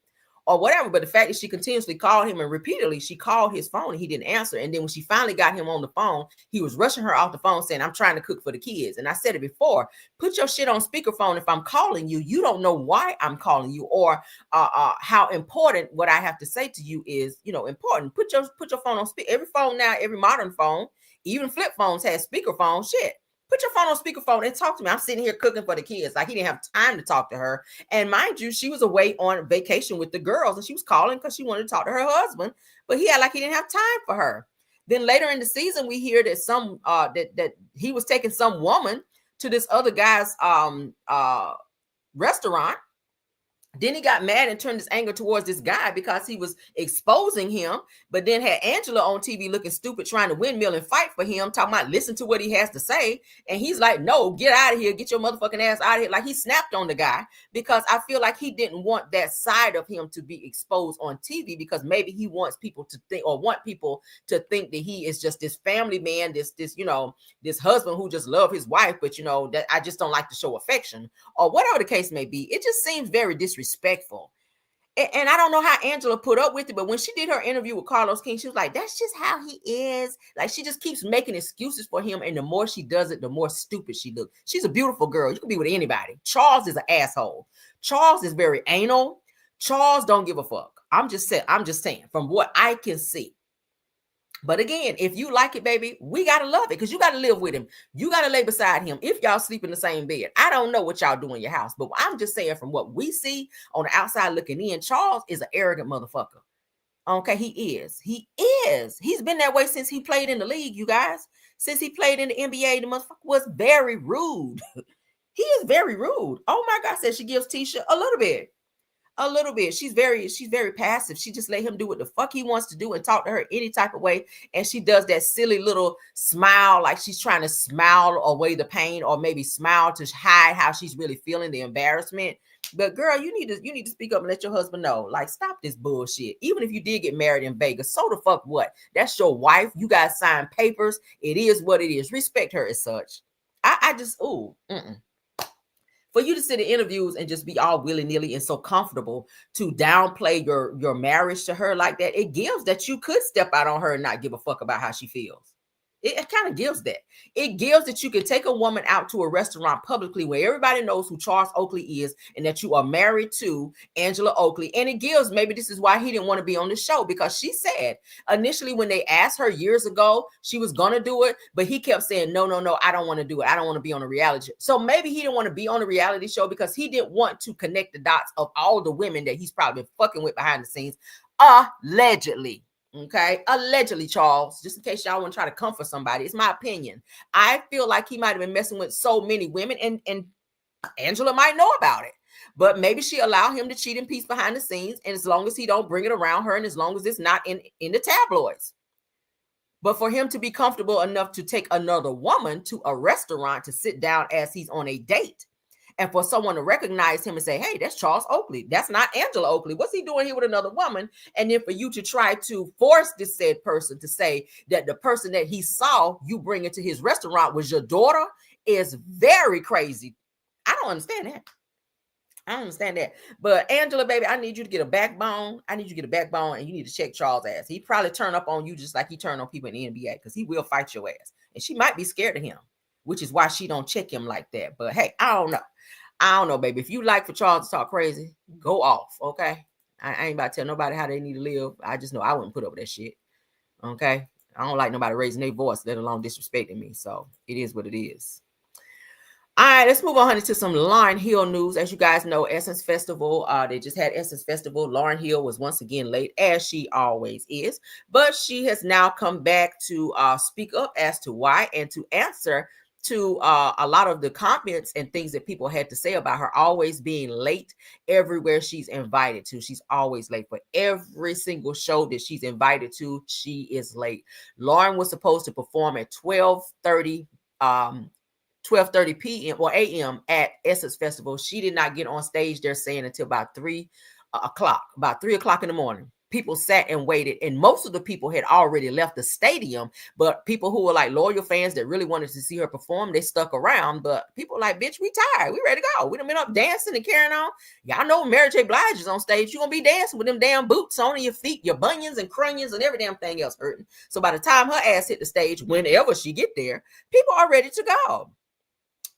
or whatever. But the fact that she continuously called him, and repeatedly she called his phone and he didn't answer. And then when she finally got him on the phone, he was rushing her off the phone saying, I'm trying to cook for the kids. And I said it before, put your shit on speakerphone. If I'm calling you, you don't know why I'm calling you, or how important what I have to say to you is, important. Put your phone on speaker. Every phone now, every modern phone, even flip phones has speakerphone. Shit. Put your phone on speakerphone and talk to me. I'm sitting here cooking for the kids. Like, he didn't have time to talk to her. And mind you, she was away on vacation with the girls, and she was calling because she wanted to talk to her husband, but he didn't have time for her. Then later in the season, we hear that that he was taking some woman to this other guy's restaurant. Then he got mad and turned his anger towards this guy because he was exposing him, but then had Angela on TV looking stupid, trying to windmill and fight for him, talking about listen to what he has to say. And he's like, no, get out of here. Get your motherfucking ass out of here. Like, he snapped on the guy because I feel like he didn't want that side of him to be exposed on TV, because maybe he wants people to think, or want people to think, that he is just this family man, this husband who just love his wife, but that I just don't like to show affection, or whatever the case may be. It just seems very disrespectful. And I don't know how Angela put up with it, but when she did her interview with Carlos King, she was like, that's just how he is. Like, she just keeps making excuses for him, and the more she does it, the more stupid she looks. She's a beautiful girl. You can be with anybody. Charles is an asshole. Charles is very anal. Charles don't give a fuck. I'm just saying from what I can see. But again, if you like it, baby, we got to love it, because you got to live with him. You got to lay beside him if y'all sleep in the same bed. I don't know what y'all do in your house, but I'm just saying from what we see on the outside looking in, Charles is an arrogant motherfucker. Okay, he is. He's been that way since he played in the league, you guys. Since he played in the NBA, the motherfucker was very rude. He is very rude. Oh my God, said she gives Tisha a little bit. She's very passive. She just let him do what the fuck he wants to do and talk to her any type of way. And she does that silly little smile, like she's trying to smile away the pain, or maybe smile to hide how she's really feeling, the embarrassment. But girl, you need to speak up and let your husband know. Like, stop this bullshit. Even if you did get married in Vegas, so the fuck what? That's your wife. You guys signed papers. It is what it is. Respect her as such. I just for you to sit in interviews and just be all willy-nilly and so comfortable to downplay your marriage to her like that, it gives that you could step out on her and not give a fuck about how she feels. It kind of gives that. It gives that you can take a woman out to a restaurant publicly where everybody knows who Charles Oakley is and that you are married to Angela Oakley. And it gives, maybe this is why he didn't want to be on the show, because she said initially when they asked her years ago, she was going to do it, but he kept saying, no, I don't want to do it. I don't want to be on a reality show. So maybe he didn't want to be on a reality show because he didn't want to connect the dots of all the women that he's probably been fucking with behind the scenes, allegedly. Okay, allegedly, Charles, just in case y'all want to try to comfort somebody, it's my opinion. I feel like he might have been messing with so many women, and Angela might know about it, but maybe she allowed him to cheat in peace behind the scenes, and as long as he don't bring it around her, and as long as it's not in the tabloids. But for him to be comfortable enough to take another woman to a restaurant to sit down as he's on a date, and for someone to recognize him and say, hey, that's Charles Oakley. That's not Angela Oakley. What's he doing here with another woman? And then for you to try to force this said person to say that the person that he saw you bring into his restaurant was your daughter is very crazy. I don't understand that. But Angela, baby, I need you to get a backbone. And you need to check Charles' ass. He probably turn up on you just like he turned on people in the NBA, because he will fight your ass. And she might be scared of him, which is why she don't check him like that. But hey, I don't know, baby. If you like for Charles to talk crazy, go off, okay? I ain't about to tell nobody how they need to live. I just know I wouldn't put up with that shit, okay? I don't like nobody raising their voice, let alone disrespecting me. So it is what it is. All right, let's move on, honey, to some Lauryn Hill news. As you guys know, Essence Festival, they just had Essence Festival. Lauryn Hill was once again late, as she always is. But she has now come back to speak up as to why and to answer to a lot of the comments and things that people had to say about her always being late everywhere she's invited to. She's always late for every single show that she's invited to. She is late. Lauryn was supposed to perform at 12:30 p.m. or a.m. at Essence Festival. She did not get on stage, they're saying, until about 3 o'clock in the morning. People sat and waited, and most of the people had already left the stadium, but people who were like loyal fans that really wanted to see her perform, they stuck around. But people were like, bitch, we tired. We ready to go. We done been up dancing and carrying on. Y'all know Mary J. Blige is on stage. You gonna be dancing with them damn boots on your feet, your bunions and crunions and every damn thing else hurting. So by the time her ass hit the stage, whenever she get there, people are ready to go.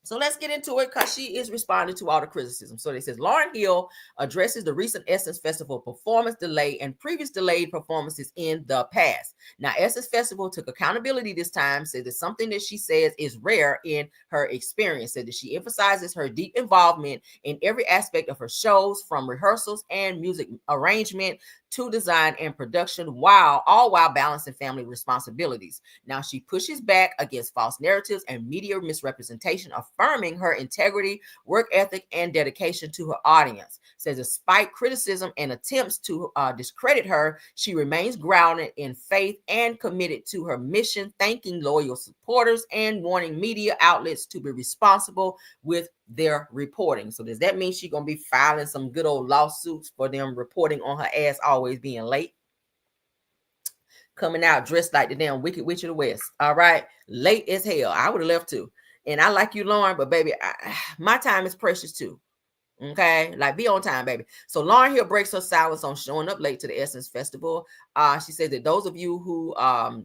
So let's get into it, because she is responding to all the criticism. So it says, Lauryn Hill addresses the recent Essence Festival performance delay and previous delayed performances in the past. Now, Essence Festival took accountability this time, said that something that she says is rare in her experience, said that she emphasizes her deep involvement in every aspect of her shows, from rehearsals and music arrangement to design and production, all while balancing family responsibilities. Now, she pushes back against false narratives and media misrepresentation, affirming her integrity, work ethic, and dedication to her audience. Says despite criticism and attempts to discredit her, she remains grounded in faith and committed to her mission, thanking loyal supporters and warning media outlets to be responsible with their reporting. So does that mean she's gonna be filing some good old lawsuits for them reporting on her ass always being late? Coming out dressed like the damn Wicked Witch of the West. All right, late as hell. I would have left too. And I like you, Lauryn, but baby, my time is precious too. Okay, like be on time, baby. So Lauryn Hill breaks her silence on showing up late to the Essence Festival. She says that those of you who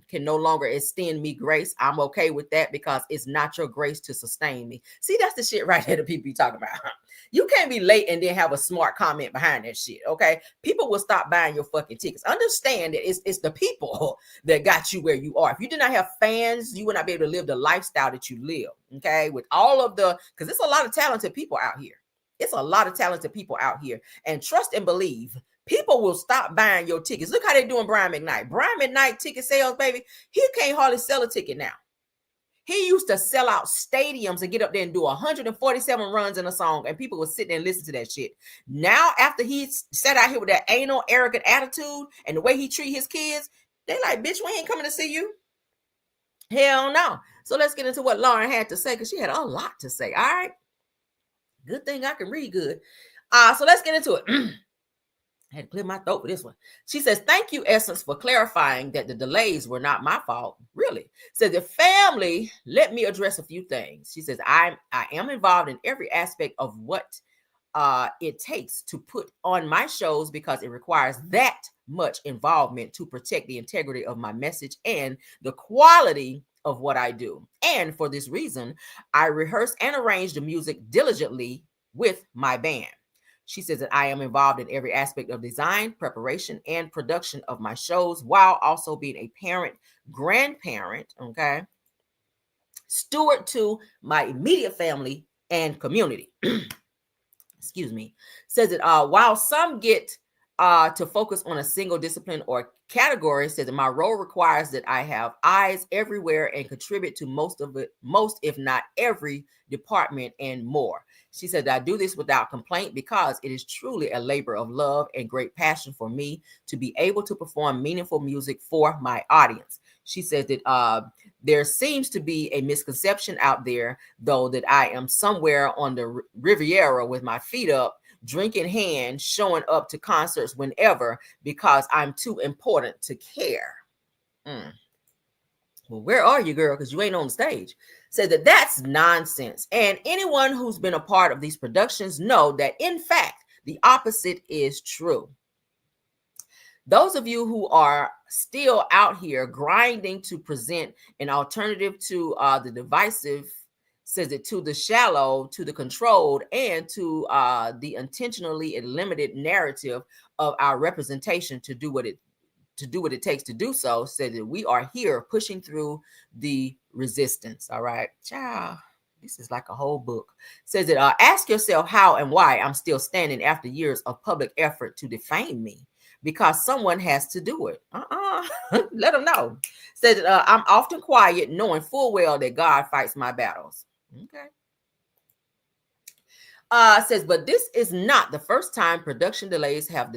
can no longer extend me grace, I'm okay with that, because it's not your grace to sustain me. See, that's the shit right there that people be talking about. You can't be late and then have a smart comment behind that shit, okay? People will stop buying your fucking tickets. Understand that it's the people that got you where you are. If you did not have fans, you would not be able to live the lifestyle that you live, okay? With all of the, because there's a lot of talented people out here. It's a lot of talented people out here. And trust and believe, people will stop buying your tickets. Look how they're doing Brian McKnight. Brian McKnight ticket sales, baby, he can't hardly sell a ticket now. He used to sell out stadiums and get up there and do 147 runs in a song, and people would sit there and listen to that shit. Now, after he sat out here with that anal, arrogant attitude and the way he treat his kids, they like, bitch, we ain't coming to see you. Hell no. So let's get into what Lauryn had to say, because she had a lot to say. All right. Good thing I can read good. So let's get into it. I had to clear my throat for this one. She says, thank you, Essence, for clarifying that the delays were not my fault. Really? Says the family, let me address a few things. She says, I am involved in every aspect of what it takes to put on my shows because it requires that much involvement to protect the integrity of my message and the quality of what I do. And for this reason, I rehearse and arrange the music diligently with my band. She says that I am involved in every aspect of design, preparation, and production of my shows while also being a parent, grandparent, okay, steward to my immediate family and community. Excuse me. Says that while some get to focus on a single discipline or category, says that my role requires that I have eyes everywhere and contribute to most, if not every department and more. She said that I do this without complaint because it is truly a labor of love and great passion for me to be able to perform meaningful music for my audience. She says that there seems to be a misconception out there, though, that I am somewhere on the Riviera with my feet up, drink in hand, showing up to concerts whenever because I'm too important to care. Well, where are you, girl? Because you ain't on the stage. Said that that's nonsense. And anyone who's been a part of these productions know that, in fact, the opposite is true. Those of you who are still out here grinding to present an alternative to the divisive, says it, to the shallow, to the controlled, and to the intentionally limited narrative of our representation to do what it takes to do so, said that we are here pushing through the resistance. All right, ciao. This is like a whole book. Says that ask yourself how and why I'm still standing after years of public effort to defame me, because someone has to do it. Let them know. Says that I'm often quiet, knowing full well that God fights my battles. Okay. Says, but this is not the first time production delays have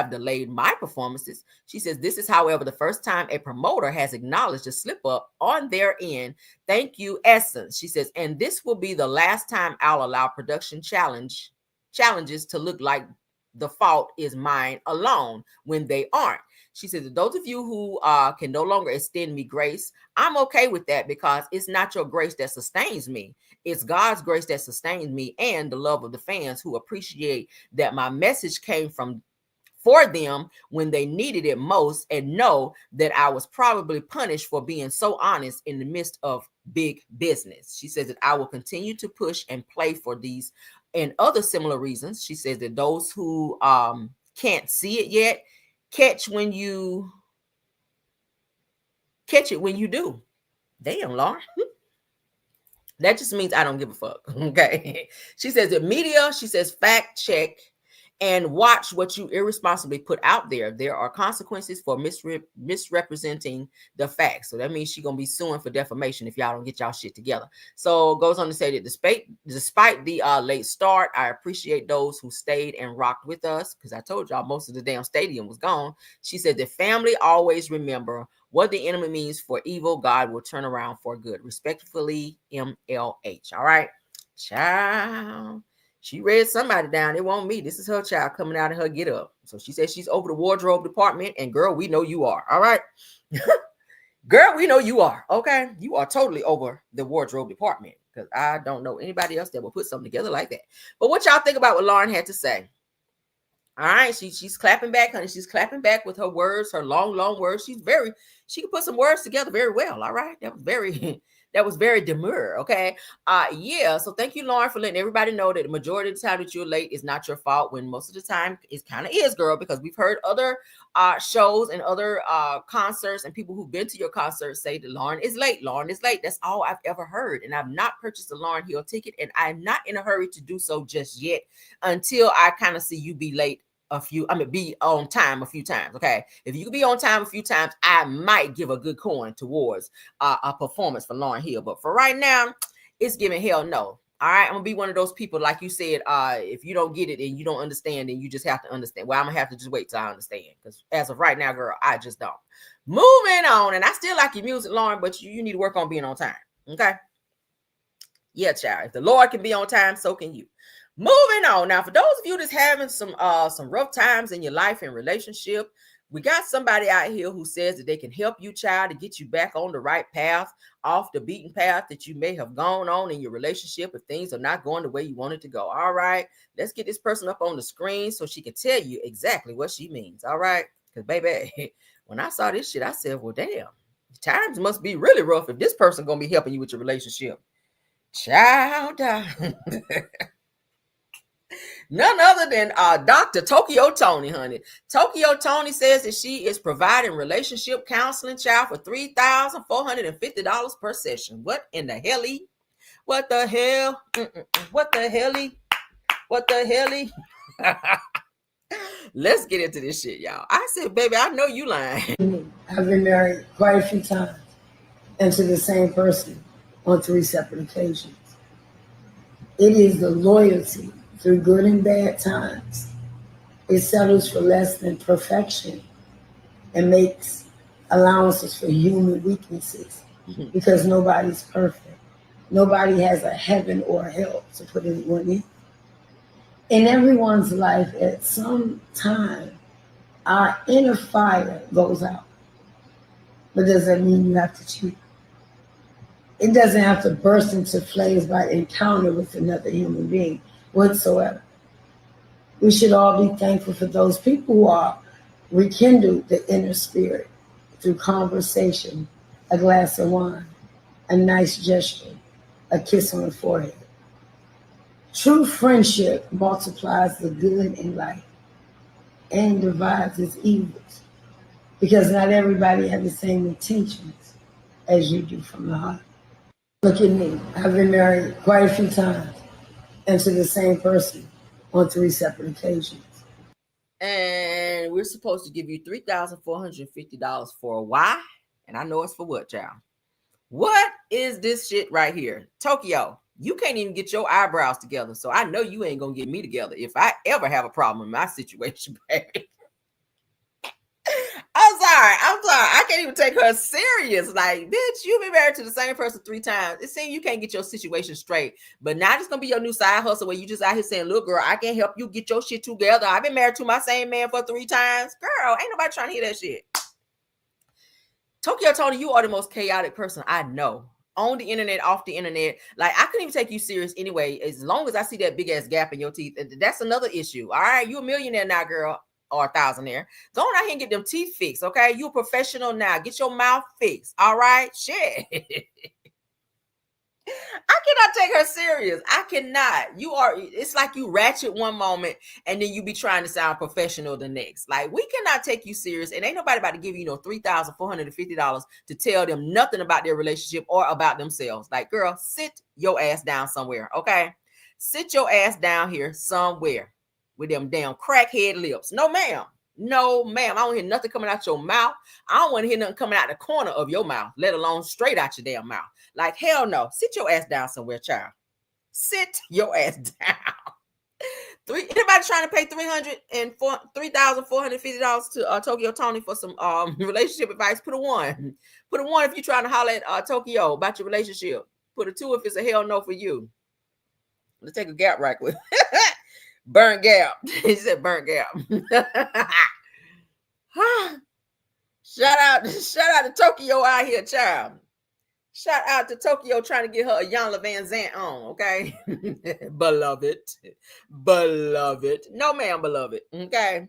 delayed my performances. She says, this is, however, the first time a promoter has acknowledged a slip up on their end. Thank you, Essence. She says, and this will be the last time I'll allow production challenges to look like the fault is mine alone when they aren't. She says, those of you who can no longer extend me grace, I'm okay with that because it's not your grace that sustains me. It's God's grace that sustains me and the love of the fans who appreciate that my message came for them when they needed it most, and know that I was probably punished for being so honest in the midst of big business. She says that I will continue to push and play for these and other similar reasons. She says that those who can't see it yet, catch it when you do. Damn, Lauryn. That just means I don't give a fuck. Okay. She says that media, she says, fact check and watch what you irresponsibly put out there. There are consequences for misrepresenting the facts. So that means she's going to be suing for defamation if y'all don't get y'all shit together. So it goes on to say that despite the late start, I appreciate those who stayed and rocked with us, because I told y'all most of the damn stadium was gone. She said the family always remember what the enemy means for evil, God will turn around for good. Respectfully, MLH. All right. Ciao. She read somebody down. It won't me. This is her child coming out of her get up. So she says she's over the wardrobe department. And girl, we know you are. All right. Girl, we know you are. Okay. You are totally over the wardrobe department, because I don't know anybody else that will put something together like that. But what y'all think about what Lauryn had to say? All right. She's clapping back, honey. She's clapping back with her words, her long words. She can put some words together very well. All right. That was very demure. Okay. Yeah. So thank you, Lauryn, for letting everybody know that the majority of the time that you're late is not your fault, when most of the time it kind of is, girl, because we've heard other shows and other concerts and people who've been to your concert say that Lauryn is late. Lauryn is late. That's all I've ever heard. And I've not purchased a Lauryn Hill ticket, and I'm not in a hurry to do so just yet until I kind of see you be late be on time a few times. Okay. If you can be on time a few times, I might give a good coin towards a performance for Lauryn Hill. But for right now, it's giving hell no. All right. I'm gonna be one of those people, like you said, if you don't get it and you don't understand, then you just have to understand. Well, I'm gonna have to just wait till I understand, because as of right now, girl, I just don't. Moving on. And I still like your music, Lauryn, but you need to work on being on time. Okay. Yeah, child. If the Lord can be on time, so can you. Moving on. Now, for those of you that's having some rough times in your life and relationship, we got somebody out here who says that they can help you, child, to get you back on the right path, off the beaten path that you may have gone on in your relationship if things are not going the way you want it to go. All right, let's get this person up on the screen so she can tell you exactly what she means. All right, because baby, when I saw this shit, I said, well, damn, times must be really rough if this person gonna be helping you with your relationship. Child. None other than Dr. Tokyo Toni, honey. Tokyo Toni says that she is providing relationship counseling, child, for $3,450 per session. What in the hell? What the hell? What the hell? What the hell? Let's get into this shit, y'all. I said, baby, I know you lying. I've been married quite a few times and to the same person on 3 separate occasions. It is the loyalty through good and bad times. It settles for less than perfection and makes allowances for human weaknesses because nobody's perfect. Nobody has a heaven or a hell to put anyone in. In everyone's life, at some time, our inner fire goes out. But does that mean you have to cheat? It doesn't have to burst into flames by encounter with another human being whatsoever. We should all be thankful for those people who are rekindled the inner spirit through conversation, a glass of wine, a nice gesture, a kiss on the forehead. True friendship multiplies the good in life and divides its evils because not everybody has the same intentions as you do from the heart. Look at me. I've been married quite a few times and to the same person on 3 separate occasions. And we're supposed to give you $3,450 for why? And I know it's for what, child? What is this shit right here? Tokyo, you can't even get your eyebrows together. So I know you ain't gonna get me together if I ever have a problem in my situation, baby. I'm sorry. I can't even take her serious. Like, bitch, you've been married to the same person 3 times. It seems you can't get your situation straight. But now it's gonna be your new side hustle where you just out here saying, look, girl, I can help you get your shit together. I've been married to my same man for 3 times. Girl, ain't nobody trying to hear that shit. Tokyo Toni, you are the most chaotic person I know. On the internet, off the internet. Like, I couldn't even take you serious anyway, as long as I see that big ass gap in your teeth. That's another issue. All right, you a millionaire now, girl. Or a thousandaire. Go on out here and get them teeth fixed, okay? You a professional now. Get your mouth fixed, all right? Shit. I cannot take her serious. I cannot. It's like you ratchet one moment and then you be trying to sound professional the next. Like, we cannot take you serious, and ain't nobody about to give you $3,450 to tell them nothing about their relationship or about themselves. Like, girl, sit your ass down somewhere, okay? Sit your ass down here somewhere. With them damn crackhead lips. No, ma'am. No, ma'am. I don't hear nothing coming out your mouth. I don't want to hear nothing coming out the corner of your mouth, let alone straight out your damn mouth. Like, hell no. Sit your ass down somewhere, child. Sit your ass down. Anybody trying to pay $3,450 to Tokyo Toni for some relationship advice? Put a 1. Put a 1 if you're trying to holler at Tokyo about your relationship. Put a 2 if it's a hell no for you. Let's take a gap right quick. Burnt gap. He said burnt gap. Shout out to Tokyo out here, child. Shout out to Tokyo trying to get her a Yana Van Zant on, okay? Beloved. No, ma'am, beloved. Okay.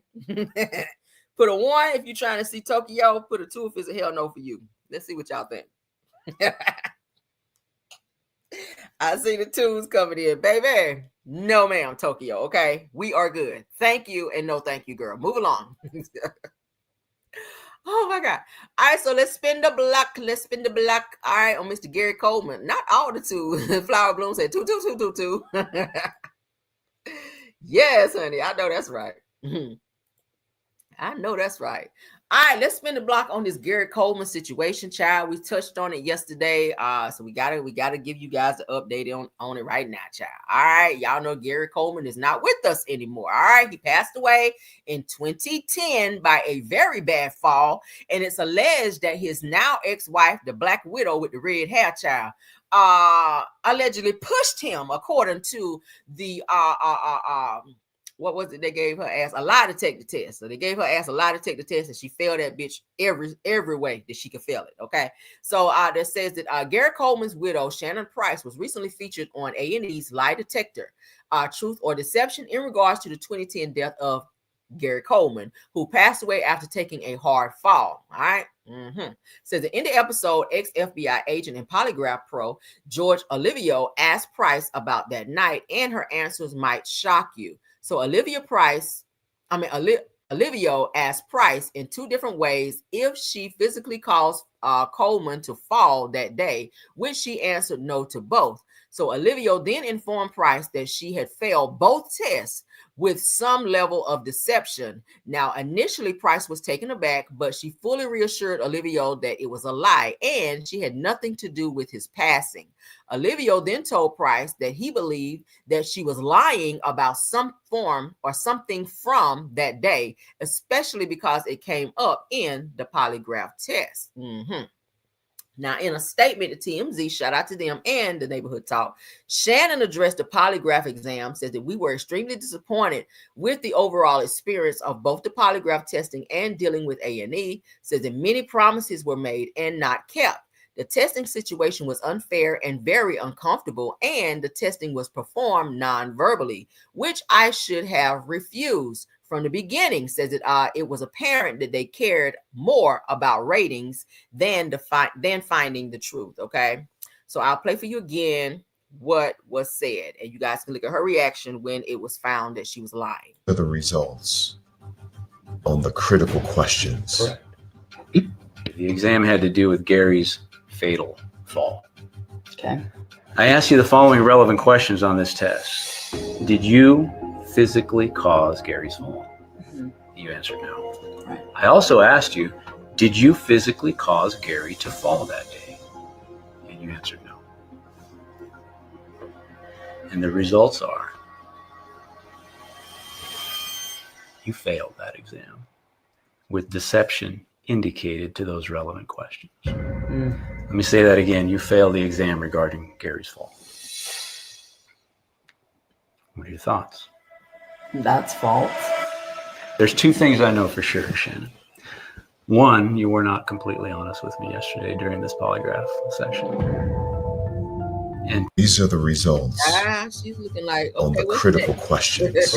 Put a 1 if you're trying to see Tokyo. Put a 2 if it's a hell no for you. Let's see what y'all think. I see the 2s coming in, baby. No, ma'am, Tokyo. Okay, we are good. Thank you and no thank you, girl. Move along. Oh my God. All right, so let's spin the block. All right, on Mr. Gary Coleman. Not all the 2. Flower Bloom said 2. Yes, honey. I know that's right. I know that's right. All right, let's spin the block on this Gary Coleman situation, child. We touched on it yesterday. So we gotta give you guys an update on it right now, child. All right, y'all know Gary Coleman is not with us anymore. All right, he passed away in 2010 by a very bad fall, and it's alleged that his now ex-wife, the Black Widow with the red hair, child, allegedly pushed him, according to the what was it? They gave her ass a lie to take the test. So they gave her ass a lie to take the test, and she failed that bitch every way that she could fail it. Okay. So that says that Gary Coleman's widow, Shannon Price, was recently featured on A&E's Lie Detector, Truth or Deception, in regards to the 2010 death of Gary Coleman, who passed away after taking a hard fall. All right. Says that in the episode, ex-FBI agent and polygraph pro George Olivio asked Price about that night, and her answers might shock you. So Olivio asked Price in two different ways if she physically caused Coleman to fall that day, which she answered no to both. So Olivio then informed Price that she had failed both tests with some level of deception. Now, initially, Price was taken aback, but she fully reassured Olivio that it was a lie and she had nothing to do with his passing. Olivio then told Price that he believed that she was lying about some form or something from that day, especially because it came up in the polygraph test. Now, in a statement to TMZ, shout out to them and the Neighborhood Talk, Shannon addressed the polygraph exam, says that we were extremely disappointed with the overall experience of both the polygraph testing and dealing with A&E, says that many promises were made and not kept. The testing situation was unfair and very uncomfortable, and the testing was performed non-verbally, which I should have refused from the beginning. Says that it was apparent that they cared more about ratings than finding the truth. Okay, so I'll play for you again what was said, and you guys can look at her reaction when it was found that she was lying. The results on the critical questions. Correct. The exam had to do with Gary's fatal fall. Okay. I asked you the following relevant questions on this test. Did you physically cause Gary's fall? You answered no. Right. I also asked you, did you physically cause Gary to fall that day? And you answered no. And the results are, you failed that exam with deception indicated to those relevant questions. Let me say that again. You failed the exam regarding Gary's fall. What are your thoughts? That's false. There's two things I know for sure, Shannon. One, you were not completely honest with me yesterday during this polygraph session. And these are the results She's looking like, on the critical questions.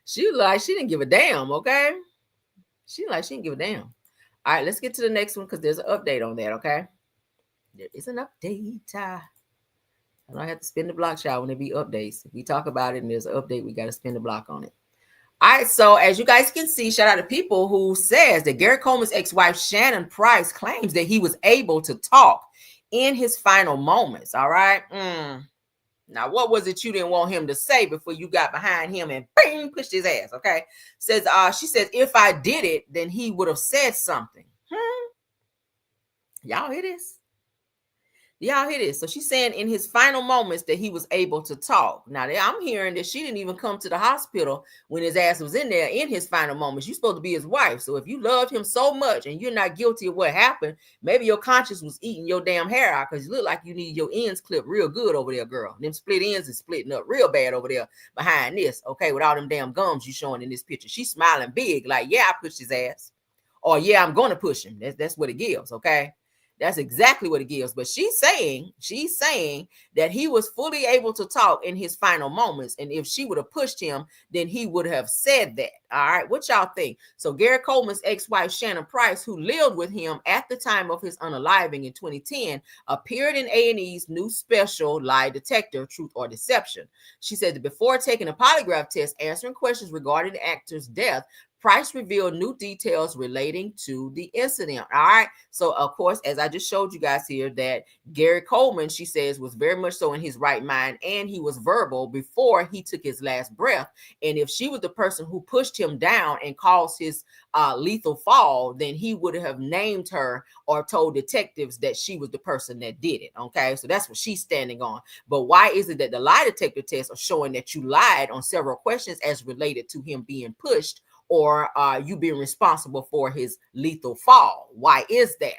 She was like, she didn't give a damn, okay? She didn't give a damn. All right, let's get to the next one because there's an update on that, okay? There is an update. I don't have to spin the block, child, when there be updates. If we talk about it and there's an update, we got to spin the block on it. All right, so as you guys can see, shout out to people who says that Gary Coleman's ex-wife, Shannon Price, claims that he was able to talk in his final moments, all right? Now, what was it you didn't want him to say before you got behind him and bang, pushed his ass, okay? She says, if I did it, then he would have said something. Y'all hear this? Y'all hear this? So she's saying in his final moments that he was able to talk. Now, I'm hearing that she didn't even come to the hospital when his ass was in there in his final moments. You're supposed to be his wife. So if you loved him so much and you're not guilty of what happened, maybe your conscience was eating your damn hair out because you look like you need your ends clipped real good over there, girl. Them split ends is splitting up real bad over there behind this, okay, with all them damn gums you showing in this picture. She's smiling big like, yeah, I pushed his ass. Or, yeah, I'm going to push him. That's what it gives, okay? That's exactly what it gives. But she's saying that he was fully able to talk in his final moments. And if she would have pushed him, then he would have said that. All right. What y'all think? So Gary Coleman's ex-wife, Shannon Price, who lived with him at the time of his unaliving in 2010, appeared in A&E's new special Lie Detector, Truth or Deception. She said that before taking a polygraph test, answering questions regarding the actor's death, Price revealed new details relating to the incident. All right. So, of course, as I just showed you guys here, that Gary Coleman, she says, was very much so in his right mind, and he was verbal before he took his last breath. And if she was the person who pushed him down and caused his lethal fall, then he would have named her or told detectives that she was the person that did it. Okay. So that's what she's standing on. But why is it that the lie detector tests are showing that you lied on several questions as related to him being pushed, or you being responsible for his lethal fall? Why is that?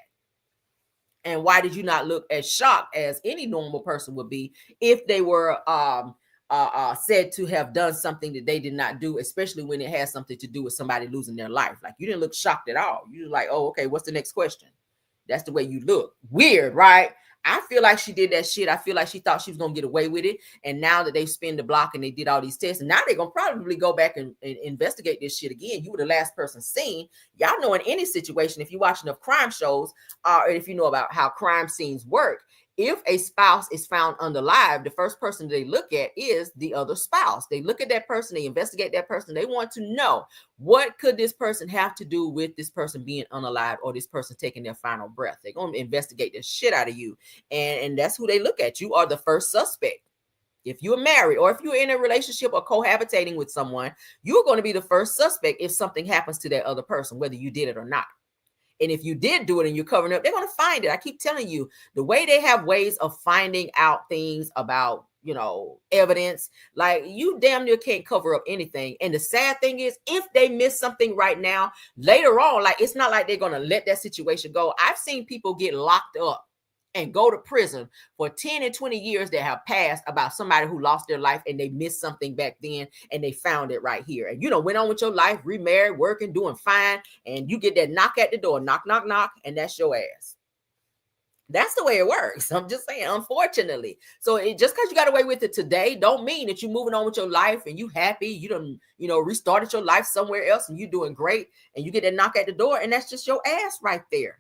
And why did you not look as shocked as any normal person would be if they were said to have done something that they did not do, especially when it has something to do with somebody losing their life? Like, you didn't look shocked at all. You were like, oh, okay, what's the next question? That's the way you look. Weird, right? I feel like she did that shit. I feel like she thought she was going to get away with it. And now that they spin the block and they did all these tests, and now they're going to probably go back and investigate this shit again. You were the last person seen. Y'all know in any situation, if you watch enough crime shows, or if you know about how crime scenes work, if a spouse is found unalive, the first person they look at is the other spouse. They look at that person, they investigate that person. They want to know, what could this person have to do with this person being unalive or this person taking their final breath? They're going to investigate the shit out of you. And that's who they look at. You are the first suspect. If you're married or if you're in a relationship or cohabitating with someone, you're going to be the first suspect if something happens to that other person, whether you did it or not. And if you did do it and you're covering up, they're going to find it. I keep telling you, the way they have ways of finding out things about, you know, evidence, like, you damn near can't cover up anything. And the sad thing is, if they miss something right now, later on, like, it's not like they're going to let that situation go. I've seen people get locked up and go to prison for 10 and 20 years that have passed about somebody who lost their life and they missed something back then and they found it right here. And, you know, went on with your life, remarried, working, doing fine. And you get that knock at the door, knock, knock, knock, and that's your ass. That's the way it works. I'm just saying, unfortunately. So just because you got away with it today, don't mean that you're moving on with your life and you happy. You done, you know, restarted your life somewhere else and you're doing great. And you get that knock at the door and that's just your ass right there.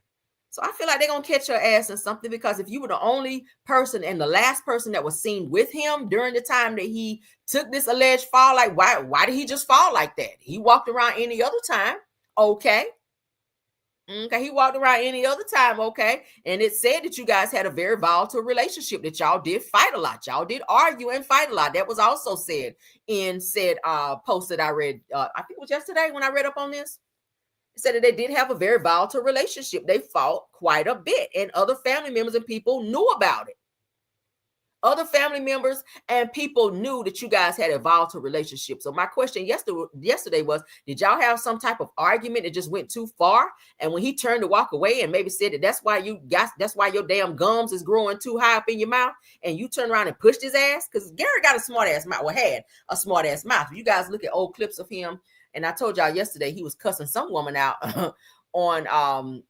So I feel like they're going to catch your ass in something, because if you were the only person and the last person that was seen with him during the time that he took this alleged fall, like, why did he just fall like that? He walked around any other time. Okay. Okay. He walked around any other time. Okay. And it said that you guys had a very volatile relationship, that y'all did fight a lot. Y'all did argue and fight a lot. That was also said in said post that I read. I think it was yesterday when I read up on this. Said that they did have a very volatile relationship. They fought quite a bit, and other family members and people knew about it. Other family members and people knew that you guys had a volatile relationship. So my question yesterday was, did y'all have some type of argument that just went too far? And when he turned to walk away and maybe said that that's why your damn gums is growing too high up in your mouth, and you turned around and pushed his ass? Because Gary got a smart ass mouth, or had a smart ass mouth. If you guys look at old clips of him. And I told y'all yesterday he was cussing some woman out on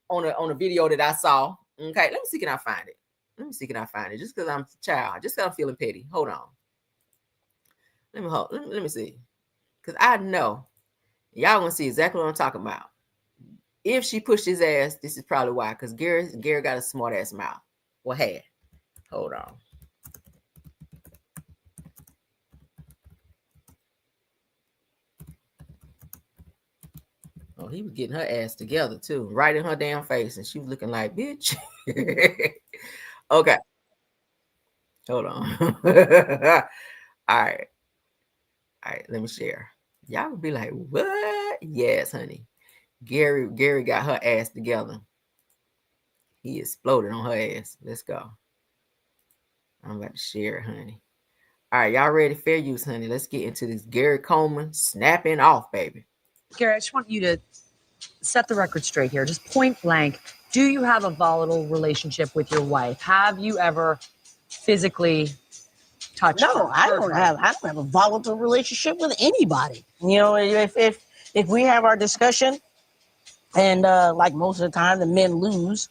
a video that I saw. Okay, let me see, can I find it? Just because I'm a child, just because I'm feeling petty. Hold on. Let me see. Because I know y'all gonna see exactly what I'm talking about. If she pushed his ass, this is probably why. Because Gary got a smart ass mouth. Well, had. Hold on. Oh, he was getting her ass together too, right in her damn face, and she was looking like, bitch. Okay. Hold on. All right. Let me share. Y'all would be like, what? Yes, honey. Gary got her ass together. He exploded on her ass. Let's go. I'm about to share it, honey. All right, y'all ready? Fair use, honey. Let's get into this Gary Coleman snapping off, baby. Gary, I just want you to set the record straight here. Just point blank. Do you have a volatile relationship with your wife? Have you ever physically touched her? No, I don't have a volatile relationship with anybody. You know, if we have our discussion, and like most of the time the men lose,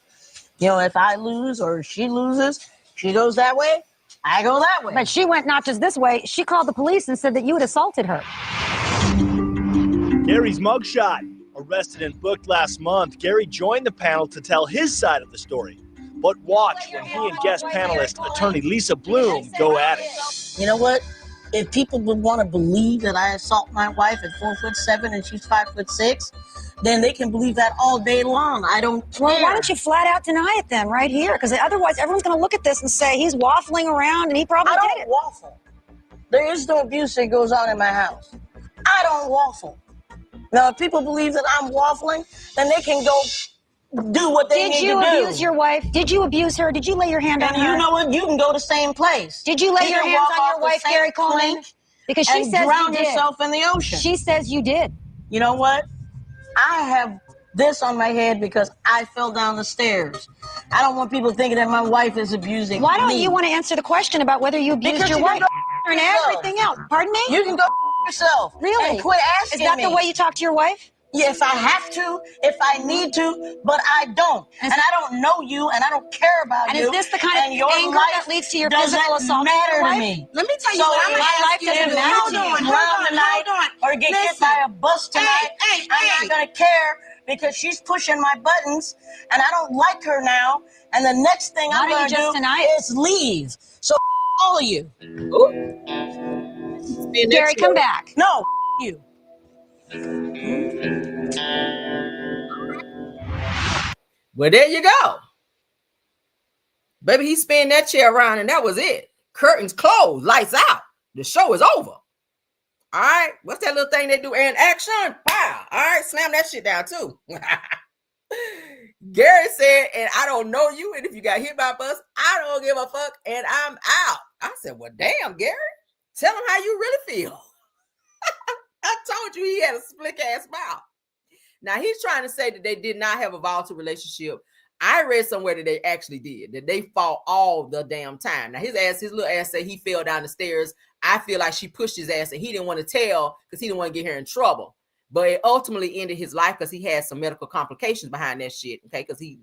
you know, if I lose or she loses, she goes that way, I go that way. But she went not just this way. She called the police and said that you had assaulted her. Gary's mugshot. Arrested and booked last month, Gary joined the panel to tell his side of the story. But watch when he and guest panelist attorney Lisa Bloom go at it. You know what? if people would want to believe that I assault my wife at 4'7" and she's 5'6", then they can believe that all day long. I don't care. Well, why don't you flat out deny it then, right here? Because otherwise, everyone's going to look at this and say he's waffling around, and he probably I did don't it. waffle. There is no abuse that goes on in my house. I don't waffle. Now, if people believe that I'm waffling, then they can go do what they need to do. Did you abuse your wife? Did you abuse her? Did you lay your hand on And her? you know what? You can go the same place. Did you lay You your can hands walk on off your the wife, same Gary Coleman? plank Because she and says drown you did. yourself in the ocean. She says you did. You know what? I have this on my head because I fell down the stairs. I don't want people thinking that my wife is abusing Why don't me. you want to answer the question about whether you abused Because your you wife can go and yourself. everything else? Pardon me? You can go yourself. Really? And quit asking Is that me. the way you talk to your wife? Yeah, if I have to, if I need to, but I don't. And I don't know you, and I don't care about And you. is this the kind of and your anger life that leads to your doesn't physical assault on matter your wife? to me. Let me tell you So what, if my I life ask you doesn't to matter to you. drown tonight, or get hit by a bus tonight, I'm not gonna care because she's pushing my buttons, and I don't like her now. And the next thing Why I'm don't you gonna just do deny it? is leave. So all of you. Gary, come back. No, you. Well, there you go. Baby, he spun that chair around and that was it. Curtains closed, lights out. The show is over. All right. What's that little thing they do? And action. Pow. All right. Slam that shit down too. Gary said, and I don't know you. And if you got hit by a bus, I don't give a fuck. And I'm out. I said, well, damn, Gary. Tell him how you really feel. I told you he had a slick ass mouth. Now he's trying to say that they did not have a volatile relationship. I read somewhere that they actually did, that they fought all the damn time. Now his little ass said he fell down the stairs. I feel like she pushed his ass and he didn't want to tell because he didn't want to get her in trouble. But it ultimately ended his life because he had some medical complications behind that shit. Okay, because he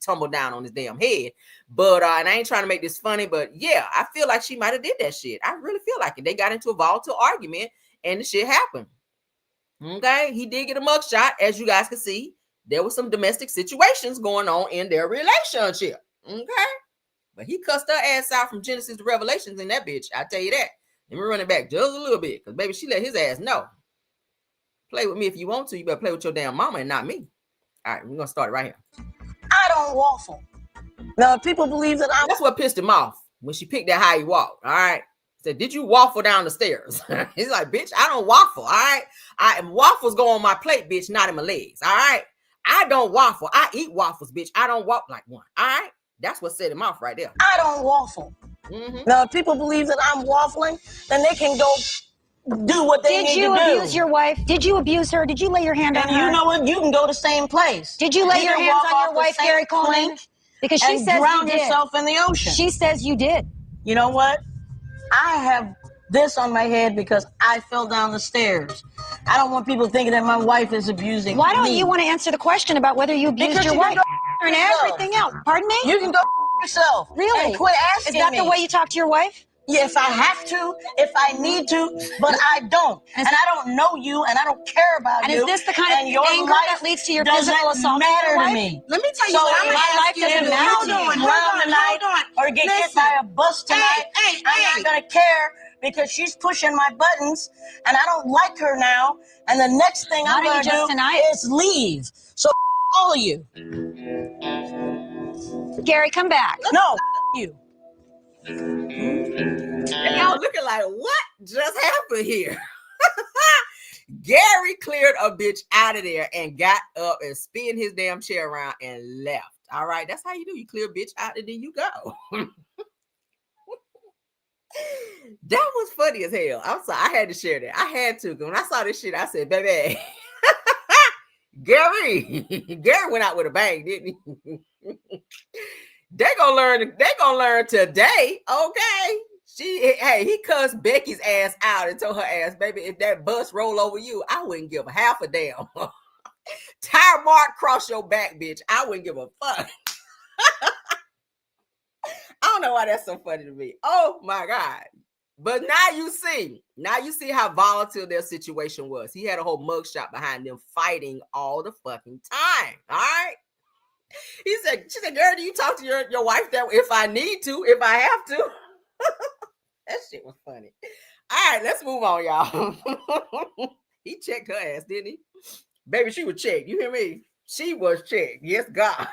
tumbled down on his damn head. But and I ain't trying to make this funny, but yeah, I feel like she might have did that shit. I really feel like it. They got into a volatile argument and the shit happened. Okay, he did get a mugshot, as you guys can see. There were some domestic situations going on in their relationship. Okay, but he cussed her ass out from Genesis to Revelations in that bitch. I tell you that. Let me run it back just a little bit, because baby, she let his ass know. Play with me if you want to. You better play with your damn mama and not me. All right, we're gonna start it right here. I don't waffle. Now, if people believe that That's what pissed him off when she picked that how he walked. All right. Said, did you waffle down the stairs? He's like, bitch, I don't waffle. All right. Waffles go on my plate, bitch, not in my legs. All right. I don't waffle. I eat waffles, bitch. I don't walk like one. All right. That's what set him off right there. I don't waffle. Now, if people believe that I'm waffling, then they can go do what they need to do. Did you abuse your wife? Did you abuse her? Did you lay your hand on And her? you know what? You can go the same place. Did you lay your can hands walk on off your the wife, same Gary Coleman? plank Because she and says drown you did. yourself in the ocean. She says you did. You know what? I have this on my head because I fell down the stairs. I don't want people thinking that my wife is abusing Why don't me. you want to answer the question about whether you abused Because your you wife can go and yourself. everything else? Pardon me? You can go yourself. Really? And quit asking Is that me. the way you talk to your wife? Yeah, if I have to, if I need to, but I don't. And I don't know you, and I don't care about And you. is this the kind and of your anger life that leads to your doesn't physical assault on matter your to wife? me. Let me tell you so what, if my I life ask you doesn't to matter to you. drown tonight or get hit by a bus tonight, I'm not gonna care because she's pushing my buttons, and I don't like her now. And the next thing Why I'm don't you gonna just do deny it? is leave. So all of you. Gary, come back. No, you. Y'all looking like, what just happened here? Gary cleared a bitch out of there and got up and spun his damn chair around and left. All right, that's how you do. You clear a bitch out and then you go. That was funny as hell. I'm sorry, I had to share that. I had to. When I saw this shit, I said, baby, Gary went out with a bang, didn't he? They gonna learn today, okay? He cussed Becky's ass out and told her ass, baby, if that bus roll over you, I wouldn't give half a damn. Tire mark cross your back, bitch. I wouldn't give a fuck. I don't know why that's so funny to me. Oh my God. But now you see how volatile their situation was. He had a whole mugshot behind them fighting all the fucking time. All right. She said, girl, do you talk to your wife that if I need to, if I have to? That shit was funny. right, let's move on, y'all. He checked her ass, didn't he? Baby, she was checked. You hear me? She was checked. Yes, God.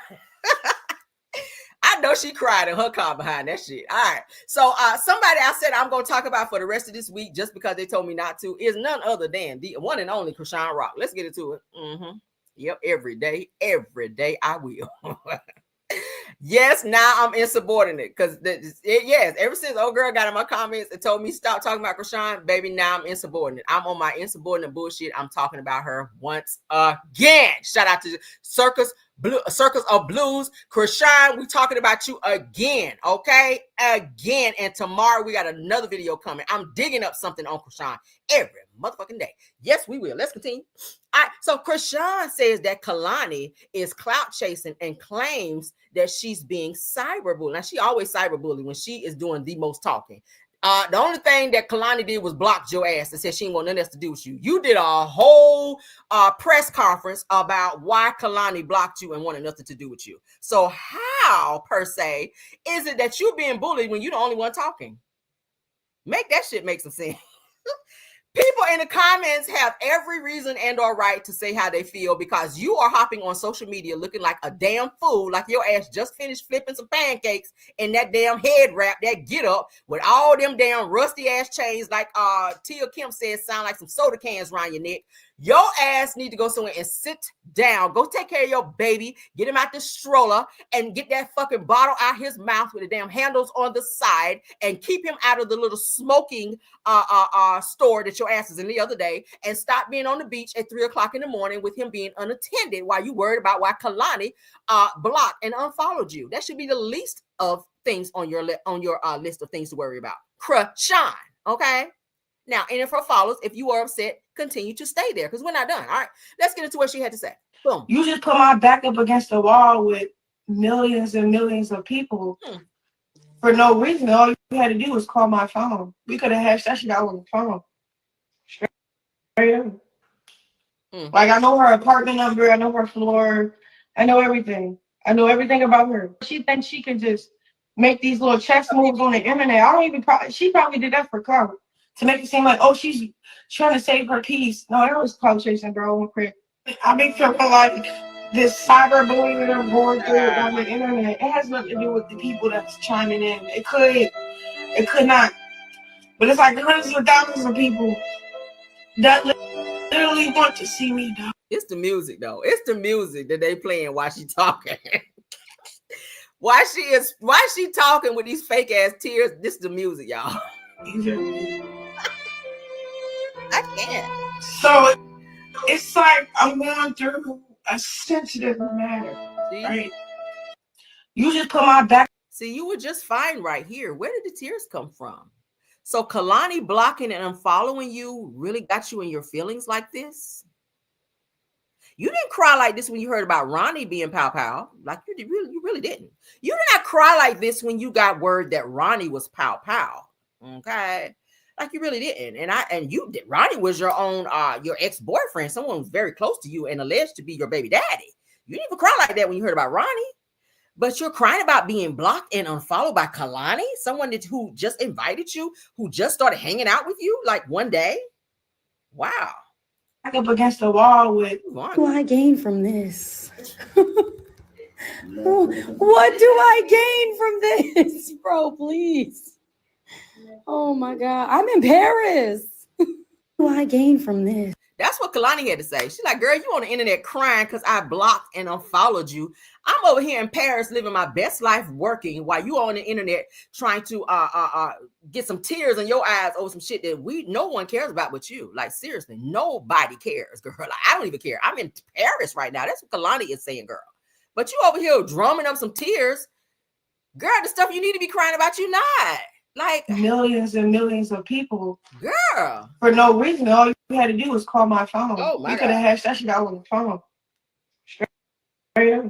I know she cried in her car behind that shit. All right. So somebody I said I'm going to talk about for the rest of this week just because they told me not to is none other than the one and only Chrisean Rock. Let's get into it. Yep, every day I will. Yes, now I'm insubordinate because yes, ever since old girl got in my comments and told me stop talking about Chrisean, baby, now I'm insubordinate. I'm on my insubordinate bullshit. I'm talking about her once again. Shout out to Circus of Blues. Chrisean, we talking about you again, okay? Again. And tomorrow we got another video coming. I'm digging up something on Chrisean every motherfucking day. Yes, we will. Let's continue. All right, so Chrisean says that Kalani is clout chasing and claims that she's being cyberbullied. Now, she always cyberbullied when she is doing the most talking. The only thing that Kalani did was block your ass and said she ain't want nothing else to do with you. You did a whole press conference about why Kalani blocked you and wanted nothing to do with you. So how, per se, is it that you're being bullied when you're the only one talking? Make that shit make some sense. People in the comments have every reason and or right to say how they feel because you are hopping on social media looking like a damn fool, like your ass just finished flipping some pancakes in that damn head wrap, that get up with all them damn rusty ass chains like Tia Kim says sound like some soda cans around your neck. Your ass need to go somewhere and sit down. Go take care of your baby. Get him out the stroller and get that fucking bottle out his mouth with the damn handles on the side and keep him out of the little smoking store that your ass is in the other day and stop being on the beach at 3 o'clock in the morning with him being unattended while you worried about why Kalani blocked and unfollowed you. That should be the least of things on your list of things to worry about. Chrisean, okay? Now, any of her followers, if you are upset, continue to stay there because we're not done. All right, let's get into what she had to say. Boom. You just put my back up against the wall with millions and millions of people for no reason. All you had to do was call my phone. We could have hashed that shit out on the phone. Straight up. Like, I know her apartment number. I know her floor. I know everything. I know everything about her. She thinks she can just make these little chess moves on the internet. I don't even she probably did that for clout. To make it seem like, oh, she's trying to save her peace. No, that was clout chasing, bro. I be feeling like this cyberbullying that I'm going through on the internet, it has nothing to do with the people that's chiming in. It could not. But it's like hundreds of thousands of people that literally want to see me die. It's the music, though. It's the music that they playing while she talking. Why she talking with these fake ass tears? This is the music, y'all. I can't. So it's like I'm going through a sensitive matter, right? You just put my back. See, you were just fine right here. Where did the tears come from? So Kalani blocking and unfollowing you really got you in your feelings like this? You didn't cry like this when you heard about Ronnie being pow-pow. Like you really didn't. You did not cry like this when you got word that Ronnie was pow-pow. Okay, like you really didn't, and you did. Ronnie was your own, your ex-boyfriend, someone who's very close to you and alleged to be your baby daddy. You didn't even cry like that when you heard about Ronnie, but you're crying about being blocked and unfollowed by Kalani, someone who just invited you, who just started hanging out with you like one day. Wow. Back up against the wall with. What do I gain from this? What do I gain from this, bro? Please. Oh my God, I'm in Paris. What do I gain from this? That's what Kalani had to say. She's like, girl, you on the internet crying because I blocked and unfollowed you. I'm over here in Paris living my best life working while you on the internet trying to get some tears in your eyes over some shit that no one cares about but you. Like, seriously, nobody cares, girl. Like, I don't even care. I'm in Paris right now. That's what Kalani is saying, girl. But you over here drumming up some tears. Girl, the stuff you need to be crying about, you not. Like millions and millions of people, girl, for no reason. All you had to do was call my phone. Oh my God. We could have hashed that shit out on the phone. Straight up.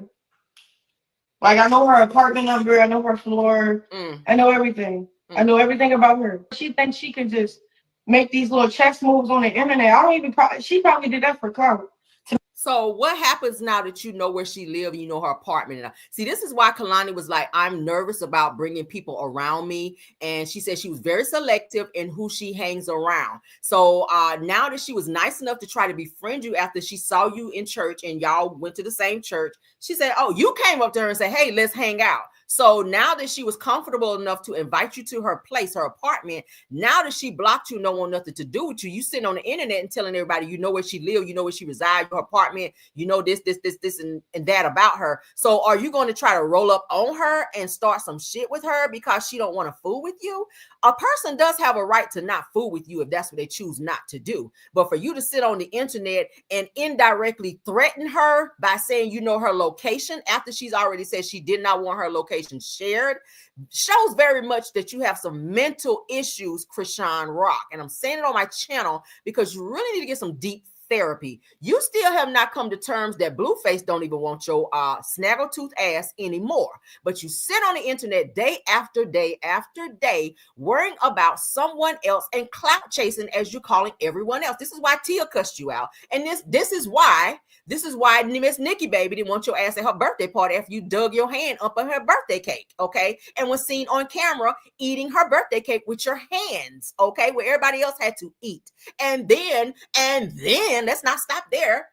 Like, I know her apartment number. I know her floor. I know everything. I know everything about her. She thinks she can just make these little chess moves on the internet. I don't even. She probably did that for clout. So what happens now that you know where she lives and you know her apartment? And see, this is why Kalani was like, I'm nervous about bringing people around me. And she said she was very selective in who she hangs around. So now that she was nice enough to try to befriend you after she saw you in church and y'all went to the same church, she said, oh, you came up to her and said, hey, let's hang out. So now that she was comfortable enough to invite you to her place, her apartment, now that she blocked you, no one nothing to do with you, you sitting on the internet and telling everybody, you know where she lives, you know where she resides, her apartment, you know this, and that about her. So are you going to try to roll up on her and start some shit with her because she don't want to fool with you? A person does have a right to not fool with you if that's what they choose not to do. But for you to sit on the internet and indirectly threaten her by saying you know her location after she's already said she did not want her location shared shows very much that you have some mental issues, Krishan Rock. And I'm saying it on my channel because you really need to get some deep therapy. You still have not come to terms that Blueface don't even want your snaggletooth ass anymore. But you sit on the internet day after day after day worrying about someone else and clout chasing as you're calling everyone else. This is why Tia cussed you out. And this is why Miss Nicki baby didn't want your ass at her birthday party after you dug your hand up on her birthday cake, okay? And was seen on camera eating her birthday cake with your hands, okay? Where everybody else had to eat. And then let's not stop there.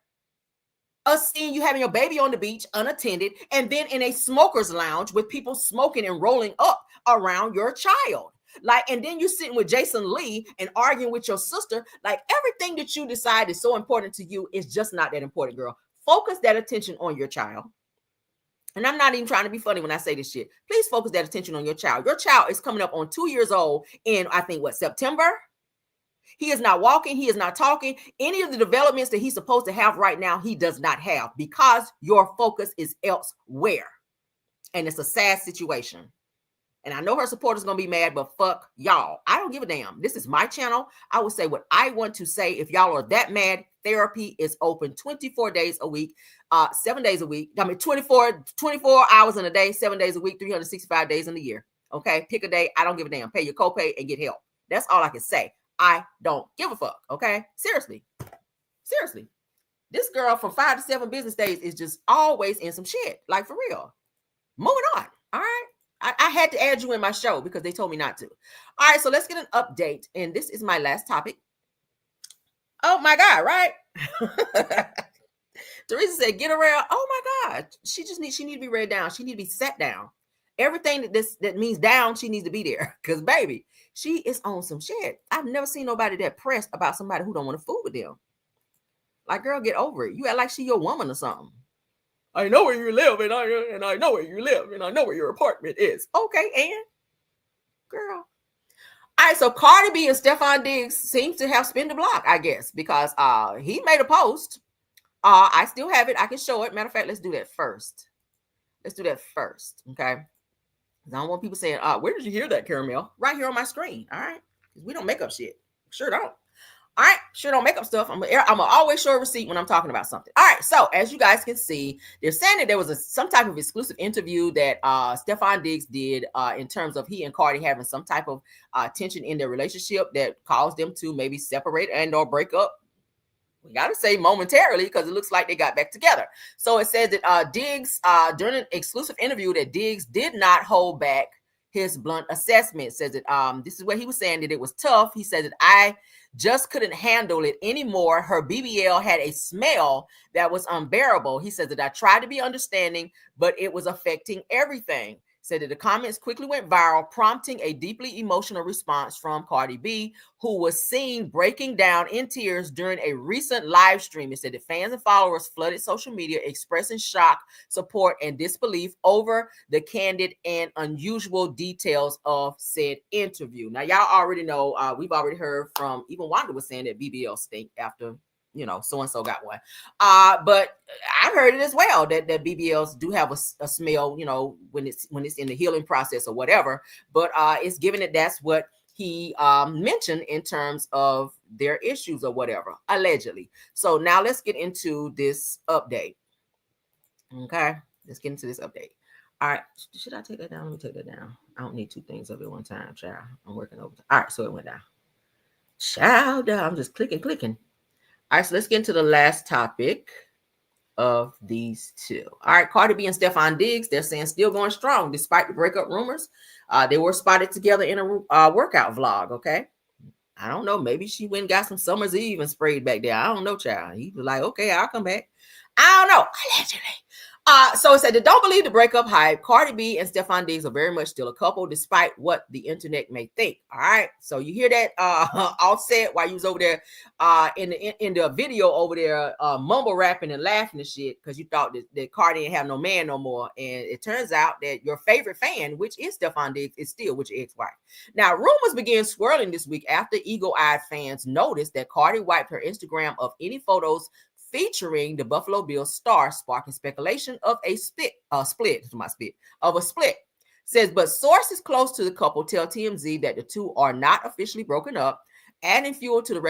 Us seeing you having your baby on the beach unattended, and then in a smoker's lounge with people smoking and rolling up around your child. Like, and then you sitting with Jason Lee and arguing with your sister. Like, everything that you decide is so important to you is just not that important, girl. Focus that attention on your child. And I'm not even trying to be funny when I say this shit. Please focus that attention on your child. Your child is coming up on 2 years old in, I think, September? He is not walking. He is not talking. Any of the developments that he's supposed to have right now, he does not have because your focus is elsewhere. And it's a sad situation. And I know her supporters going to be mad, but fuck y'all. I don't give a damn. This is my channel. I will say what I want to say. If y'all are that mad, therapy is open 24 days a week, 7 days a week. I mean, 24 hours in a day, 7 days a week, 365 days in a year. Okay, pick a day. I don't give a damn. Pay your copay and get help. That's all I can say. I don't give a fuck. Okay, seriously. This girl from 5 to 7 business days is just always in some shit. Like, for real. Moving on. All right. I had to add you in my show because they told me not to. All right, so let's get an update. And this is my last topic. Oh my God, right? Teresa said, get around. Oh my God. She need to be read down. She need to be sat down. Everything that means down, she needs to be there. Because, baby, she is on some shit. I've never seen nobody that pressed about somebody who don't want to fool with them. Like, girl, get over it. You act like she your woman or something. I know where you live, and I know where you live, and I know where your apartment is. Okay, and girl. All right, so Cardi B and Stefan Diggs seems to have spin the block, I guess, because he made a post. I still have it. I can show it. Matter of fact, let's do that first. Okay? I don't want people saying, where did you hear that, Caramel? Right here on my screen, all right? We don't make up shit. Sure don't. All right, sure don't make up stuff. I'm gonna always show a receipt when I'm talking about something. All right, so as you guys can see, they're saying that there was some type of exclusive interview that Stefan Diggs did in terms of he and Cardi having some type of tension in their relationship that caused them to maybe separate and or break up. We got to say momentarily because it looks like they got back together. So it says that Diggs, during an exclusive interview, that Diggs did not hold back his blunt assessment. Says that this is what he was saying, that it was tough. He said that I just couldn't handle it anymore. Her BBL had a smell that was unbearable. He said that I tried to be understanding, but it was affecting everything. Said that the comments quickly went viral, prompting a deeply emotional response from Cardi B, who was seen breaking down in tears during a recent live stream. It said that fans and followers flooded social media expressing shock, support, and disbelief over the candid and unusual details of said interview. Now, y'all already know, we've already heard from, even Wanda was saying that BBL stink after, so-and-so got one. But I've heard it as well, that BBLs do have a smell, when it's in the healing process or whatever. But it's given that that's what he mentioned in terms of their issues or whatever, allegedly. So now let's get into this update. Okay, let's get into this update. All right, should I take that down? Let me take that down. I don't need two things up at one time, child. I'm working over. All right, so it went down. Child, I'm just clicking. All right, so let's get into the last topic. of these two. All right, Cardi B and Stephon Diggs, they're saying still going strong despite the breakup rumors. They were spotted together in a workout vlog, okay? I don't know. Maybe she went and got some Summer's Eve and sprayed back there. I don't know, child. He was like, okay, I'll come back. I don't know. Allegedly. So it said, don't believe the breakup hype. Cardi B and Stephon Diggs are very much still a couple, despite what the internet may think. All right. So you hear that Offset while you was over there in the video over there mumble rapping and laughing and shit because you thought that Cardi didn't have no man no more. And it turns out that your favorite fan, which is Stephon Diggs, is still with your ex-wife. Now, rumors began swirling this week after eagle-eyed fans noticed that Cardi wiped her Instagram of any photos featuring the Buffalo Bills star, sparking speculation of a split. Says, but sources close to the couple tell TMZ that the two are not officially broken up. Adding fuel to the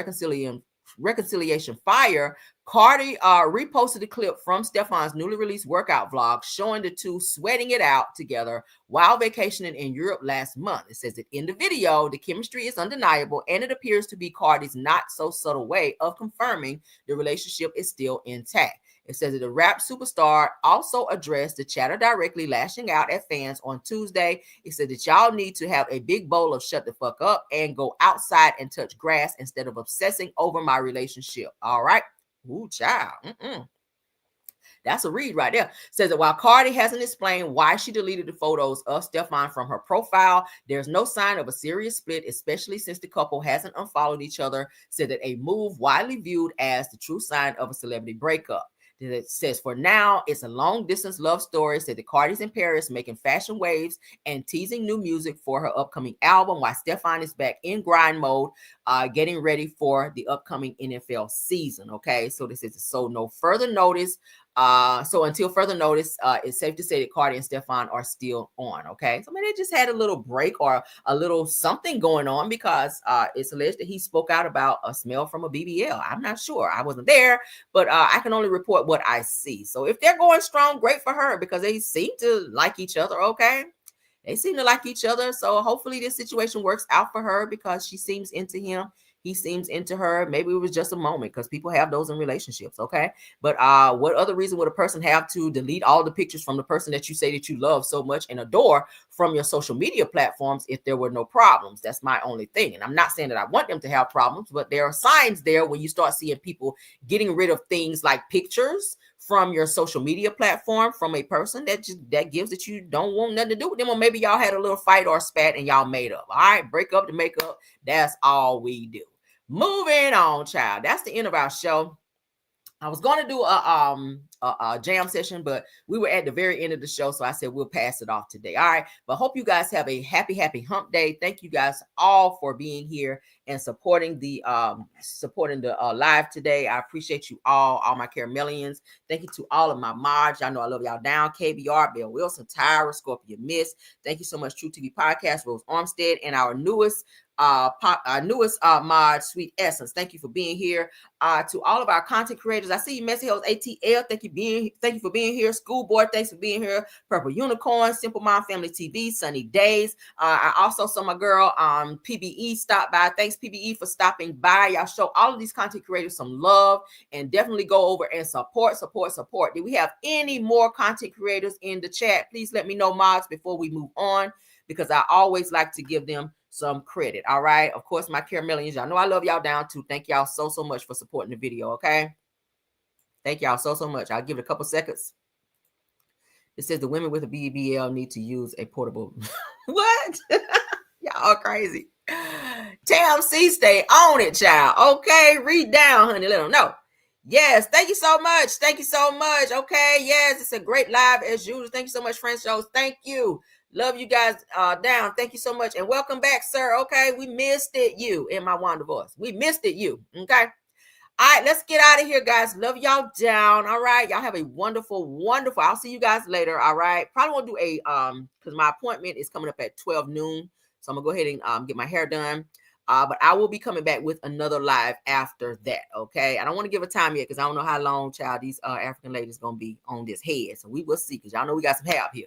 reconciliation fire, Cardi reposted a clip from Stephon's newly released workout vlog showing the two sweating it out together while vacationing in Europe last month. It says that in the video, the chemistry is undeniable, and it appears to be Cardi's not so subtle way of confirming the relationship is still intact. It says that the rap superstar also addressed the chatter directly, lashing out at fans on Tuesday. It said that y'all need to have a big bowl of shut the fuck up and go outside and touch grass instead of obsessing over my relationship. All right. Ooh, child. That's a read right there. Says that while Cardi hasn't explained why she deleted the photos of Stephon from her profile, there's no sign of a serious split, especially since the couple hasn't unfollowed each other. Said that a move widely viewed as the true sign of a celebrity breakup. It says for now, it's a long distance love story. Said that Cardi's in Paris making fashion waves and teasing new music for her upcoming album, while Stephon is back in grind mode, getting ready for the upcoming NFL season. Okay, so this is so no further notice. So until further notice, it's safe to say that Cardi and Stephon are still on. Okay, so I mean, they just had a little break or a little something going on because it's alleged that he spoke out about a smell from a BBL. I'm not sure. I wasn't there, but I can only report what I see. So if they're going strong, great for her because they seem to like each other. Okay, they seem to like each other. So hopefully this situation works out for her because she seems into him. He seems into her. Maybe it was just a moment because people have those in relationships, okay? But what other reason would a person have to delete all the pictures from the person that you say that you love so much and adore from your social media platforms if there were no problems? That's my only thing. And I'm not saying that I want them to have problems, but there are signs there when you start seeing people getting rid of things like pictures from your social media platform from a person that gives that you don't want nothing to do with them, or maybe y'all had a little fight or spat and y'all made up. All right, break up to make up. That's all we do. Moving on, child. That's the end of our show. I was going to do a jam session, but we were at the very end of the show, so I said we'll pass it off today. All right, but hope you guys have a happy hump day. Thank you guys all for being here and supporting the live today. I appreciate you all my Caramelians. Thank you to all of my mods. Y'all know I love y'all down. KBR, Bill Wilson, Tyra, Scorpio Miss. Thank you so much, True TV Podcast, Rose Armstead, and our newest mod, Sweet Essence. Thank you for being here. To all of our content creators, I see you, Messy Hills ATL. Thank you for being here. Schoolboy, thanks for being here. Purple Unicorn, Simple Mom Family TV, Sunny Days. I also saw my girl PBE stop by. Thanks PBE for stopping by. Y'all show all of these content creators some love and definitely go over and support. Did we have any more content creators in the chat? Please let me know, mods, before we move on, because I always like to give them some credit. All right. Of course, my Caramelians, y'all know I love y'all down too. Thank y'all so much for supporting the video. Okay. Thank y'all so much. I'll give it a couple seconds. It says the women with a BBL need to use a portable. What? Y'all crazy. TMC, stay on it, child. Okay. Read down, honey. Let them know. Yes. Thank you so much. Thank you so much. Okay. Yes. It's a great live as usual. Thank you so much, friends. Shows. Thank you. Love you guys down. Thank you so much. And welcome back, sir. Okay. We missed it, you, in my Wanda voice. We missed it, you. Okay. All right. Let's get out of here, guys. Love y'all down. All right. Y'all have a wonderful. I'll see you guys later. All right. Probably won't do a, because my appointment is coming up at 12 noon. So I'm going to go ahead and get my hair done. But I will be coming back with another live after that. Okay. I don't want to give a time yet because I don't know how long, child, these African ladies going to be on this head. So we will see, because y'all know we got some hair up here.